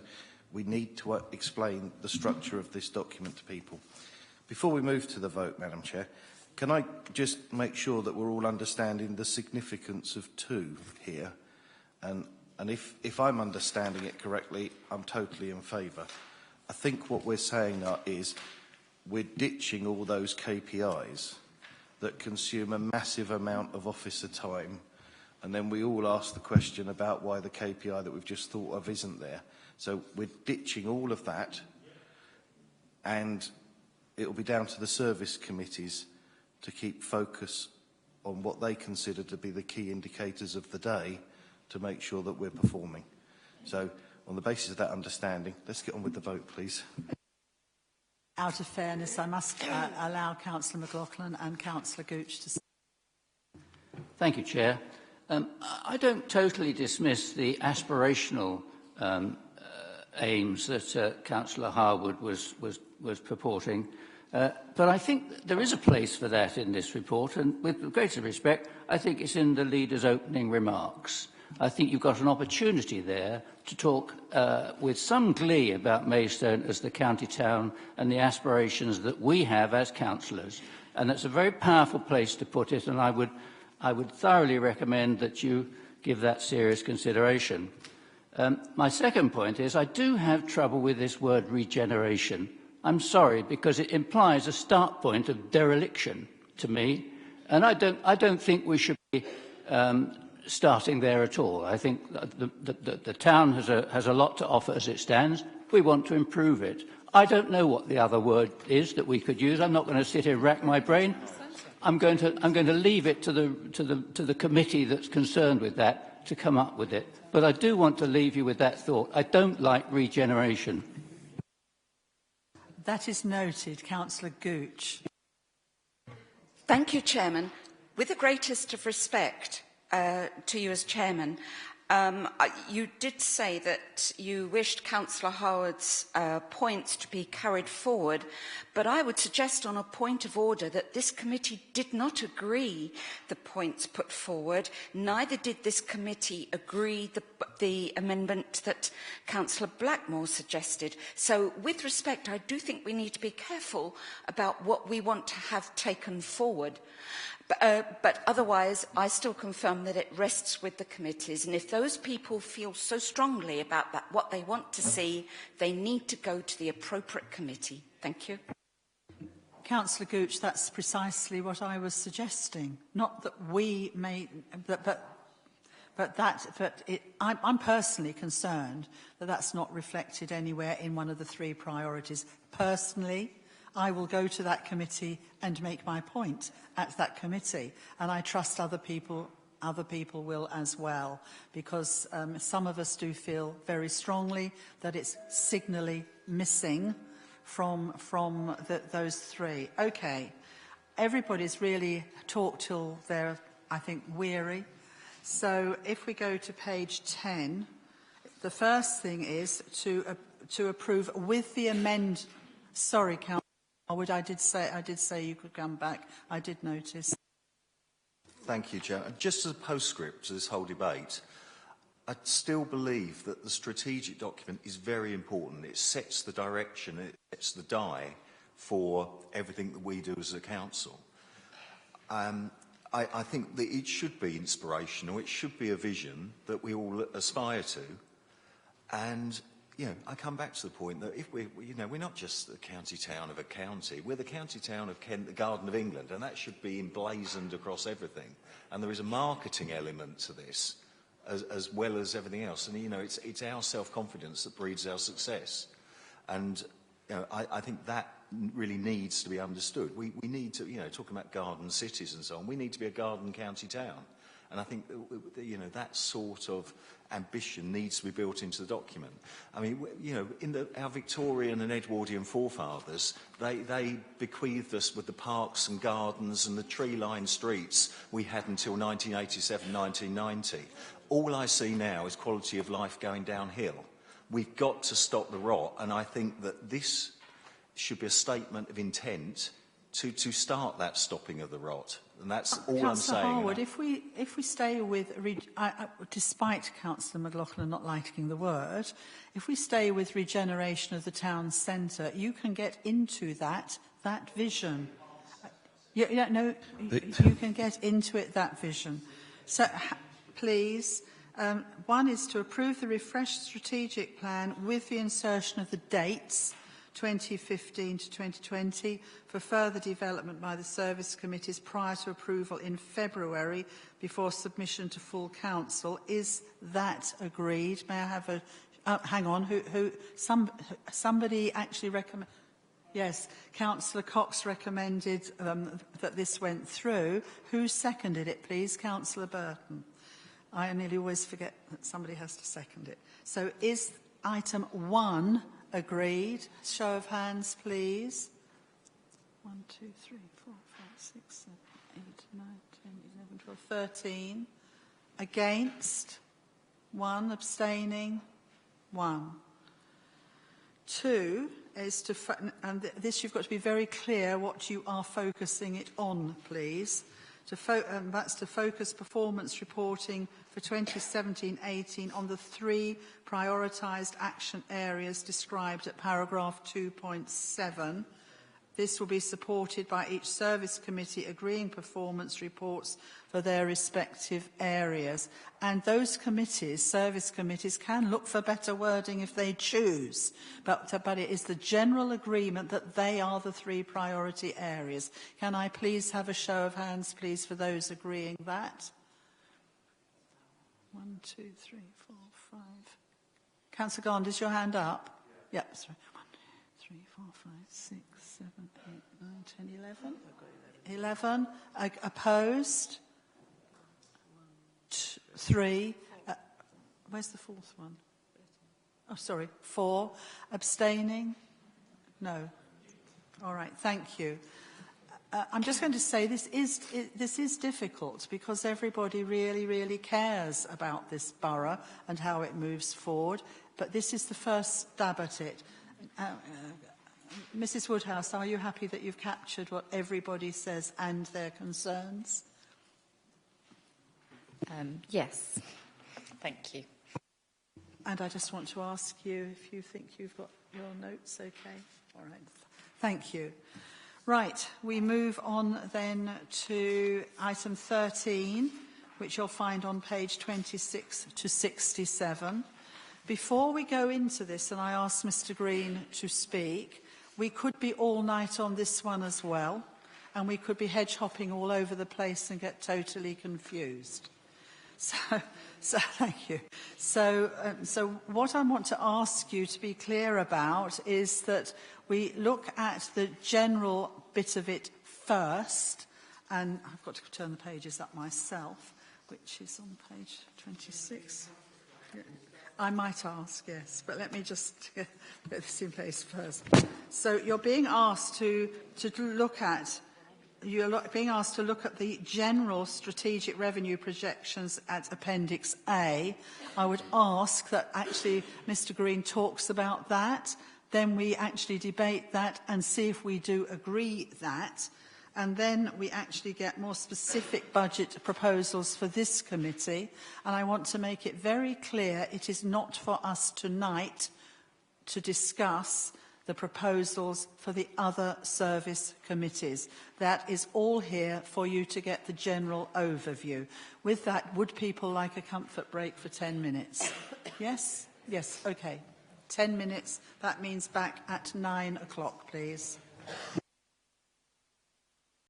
Speaker 3: we need to explain the structure of this document to people. Before we move to the vote, Madam Chair, can I just make sure that we're all understanding the significance of 2 here? And if I'm understanding it correctly, I'm totally in favour. I think what we're saying is we're ditching all those KPIs that consume a massive amount of officer time, and then we all ask the question about why the KPI that we've just thought of isn't there. So we're ditching all of that, and it will be down to the service committees to keep focus on what they consider to be the key indicators of the day to make sure that we're performing. So on the basis of that understanding, let's get on with the vote, please.
Speaker 1: Out of fairness, I must allow Councillor McLaughlin and Councillor Gooch to speak.
Speaker 8: Thank you, Chair. I don't totally dismiss the aspirational aims that Councillor Harwood was purporting, but I think there is a place for that in this report, and with the greatest respect, I think it's in the leader's opening remarks. I think you've got an opportunity there to talk with some glee about Maidstone as the county town and the aspirations that we have as councillors. And that's a very powerful place to put it, and I would thoroughly recommend that you give that serious consideration. My second point is I do have trouble with this word regeneration. I'm sorry, because it implies a start point of dereliction to me, and I don't think we should be starting there at all. I think the town has a lot to offer as it stands. We want to improve it. I don't know what the other word is that we could use. I'm not going to sit here and rack my brain. I'm going to leave it to the committee that's concerned with that to come up with it. But I do want to leave you with that thought. I don't like regeneration.
Speaker 1: That is noted. Councillor Gooch.
Speaker 6: Thank you, Chairman. With the greatest of respect to you as Chairman, you did say that you wished Councillor Howard's points to be carried forward, but I would suggest on a point of order that this committee did not agree the points put forward, neither did this committee agree the amendment that Councillor Blackmore suggested. So with respect, I do think we need to be careful about what we want to have taken forward. But otherwise, I still confirm that it rests with the committees. And if those people feel so strongly about that, what they want to see, they need to go to the appropriate committee. Thank you.
Speaker 1: Councillor Gooch, that's precisely what I was suggesting. Not that we may, I'm personally concerned that that's not reflected anywhere in one of the three priorities. Personally, I will go to that committee and make my point at that committee, and I trust other people will as well, because some of us do feel very strongly that it's signally missing from those three. Okay, everybody's really talked till they're, I think, weary. So if we go to page 10, the first thing is to approve with the amend. Sorry, Councillor Howard, I did say you could come back. I did notice.
Speaker 19: Thank you, Chair. Just as a postscript to this whole debate, I still believe that the strategic document is very important. It sets the direction, it sets the die for everything that we do as a council. I think that it should be inspirational. It should be a vision that we all aspire to. And I come back to the point that if we're not just the county town of a county, we're the county town of Kent, the Garden of England, and that should be emblazoned across everything. And there is a marketing element to this, as well as everything else. And, it's our self-confidence that breeds our success. And, I think that really needs to be understood. We need to, talking about garden cities and so on, we need to be a garden county town. And I think, that sort of ambition needs to be built into the document. I mean, our Victorian and Edwardian forefathers, they bequeathed us with the parks and gardens and the tree-lined streets we had until 1987, 1990. All I see now is quality of life going downhill. We've got to stop the rot, and I think that this should be a statement of intent to start that stopping of the rot. And that's all I'm saying.
Speaker 1: Howard, if we stay with, despite Councillor McLaughlin not liking the word, if we stay with regeneration of the town centre, you can get into that vision. You can get into it, that vision. So, please, one is to approve the refreshed strategic plan with the insertion of the dates 2015 to 2020 for further development by the service committees prior to approval in February before submission to full council. Is that agreed? May I have a... hang on, somebody actually recommend... Yes, Councillor Cox recommended that this went through. Who seconded it, please? Councillor Burton. I nearly always forget that somebody has to second it. So is item 1 agreed? Show of hands, please. 1, 2, 3, 4, 5, 6, 7, 8, 9, 10, 11, 12, 13. Against? 1. Abstaining? 1. 2 is to... and this you've got to be very clear what you are focusing it on, please. That's to focus performance reporting for 2017-18 on the 3 prioritised action areas described at paragraph 2.7. This will be supported by each service committee agreeing performance reports for their respective areas. And those committees, service committees, can look for better wording if they choose. But it is the general agreement that they are the 3 priority areas. Can I please have a show of hands, please, for those agreeing that? 1, 2, 3, 4, 5. Councillor Gond, is your hand up? Yeah. Yep, sorry. 1, 2, 3, 4, 5, 6, 7, 8, 9, 10, 11. 11. Opposed? 3. Where's the fourth one? Oh, sorry. 4. Abstaining? No. All right, thank you. I'm just going to say this is difficult because everybody really cares about this borough and how it moves forward, but this is the first stab at it. Mrs Woodhouse, are you happy that you've captured what everybody says and their concerns?
Speaker 18: Yes. Thank you.
Speaker 1: And I just want to ask you if you think you've got your notes okay. All right. Thank you. Right, we move on then to item 13, which you'll find on page 26 to 67. Before we go into this, and I ask Mr Green to speak, we could be all night on this one as well, and we could be hedge-hopping all over the place and get totally confused. So thank you. So what I want to ask you to be clear about is that we look at the general bit of it first, and I've got to turn the pages up myself, which is on page 26. I might ask, yes, but let me just get this in place first. So you're being asked to look at the general strategic revenue projections at Appendix A. I would ask that actually Mr Green talks about that, then we actually debate that and see if we do agree that, and then we actually get more specific budget proposals for this committee. And I want to make it very clear it is not for us tonight to discuss the proposals for the other service committees. That is all here for you to get the general overview. With that, would people like a comfort break for 10 minutes? Yes? Yes, okay. 10 minutes. That means back at 9 o'clock, please.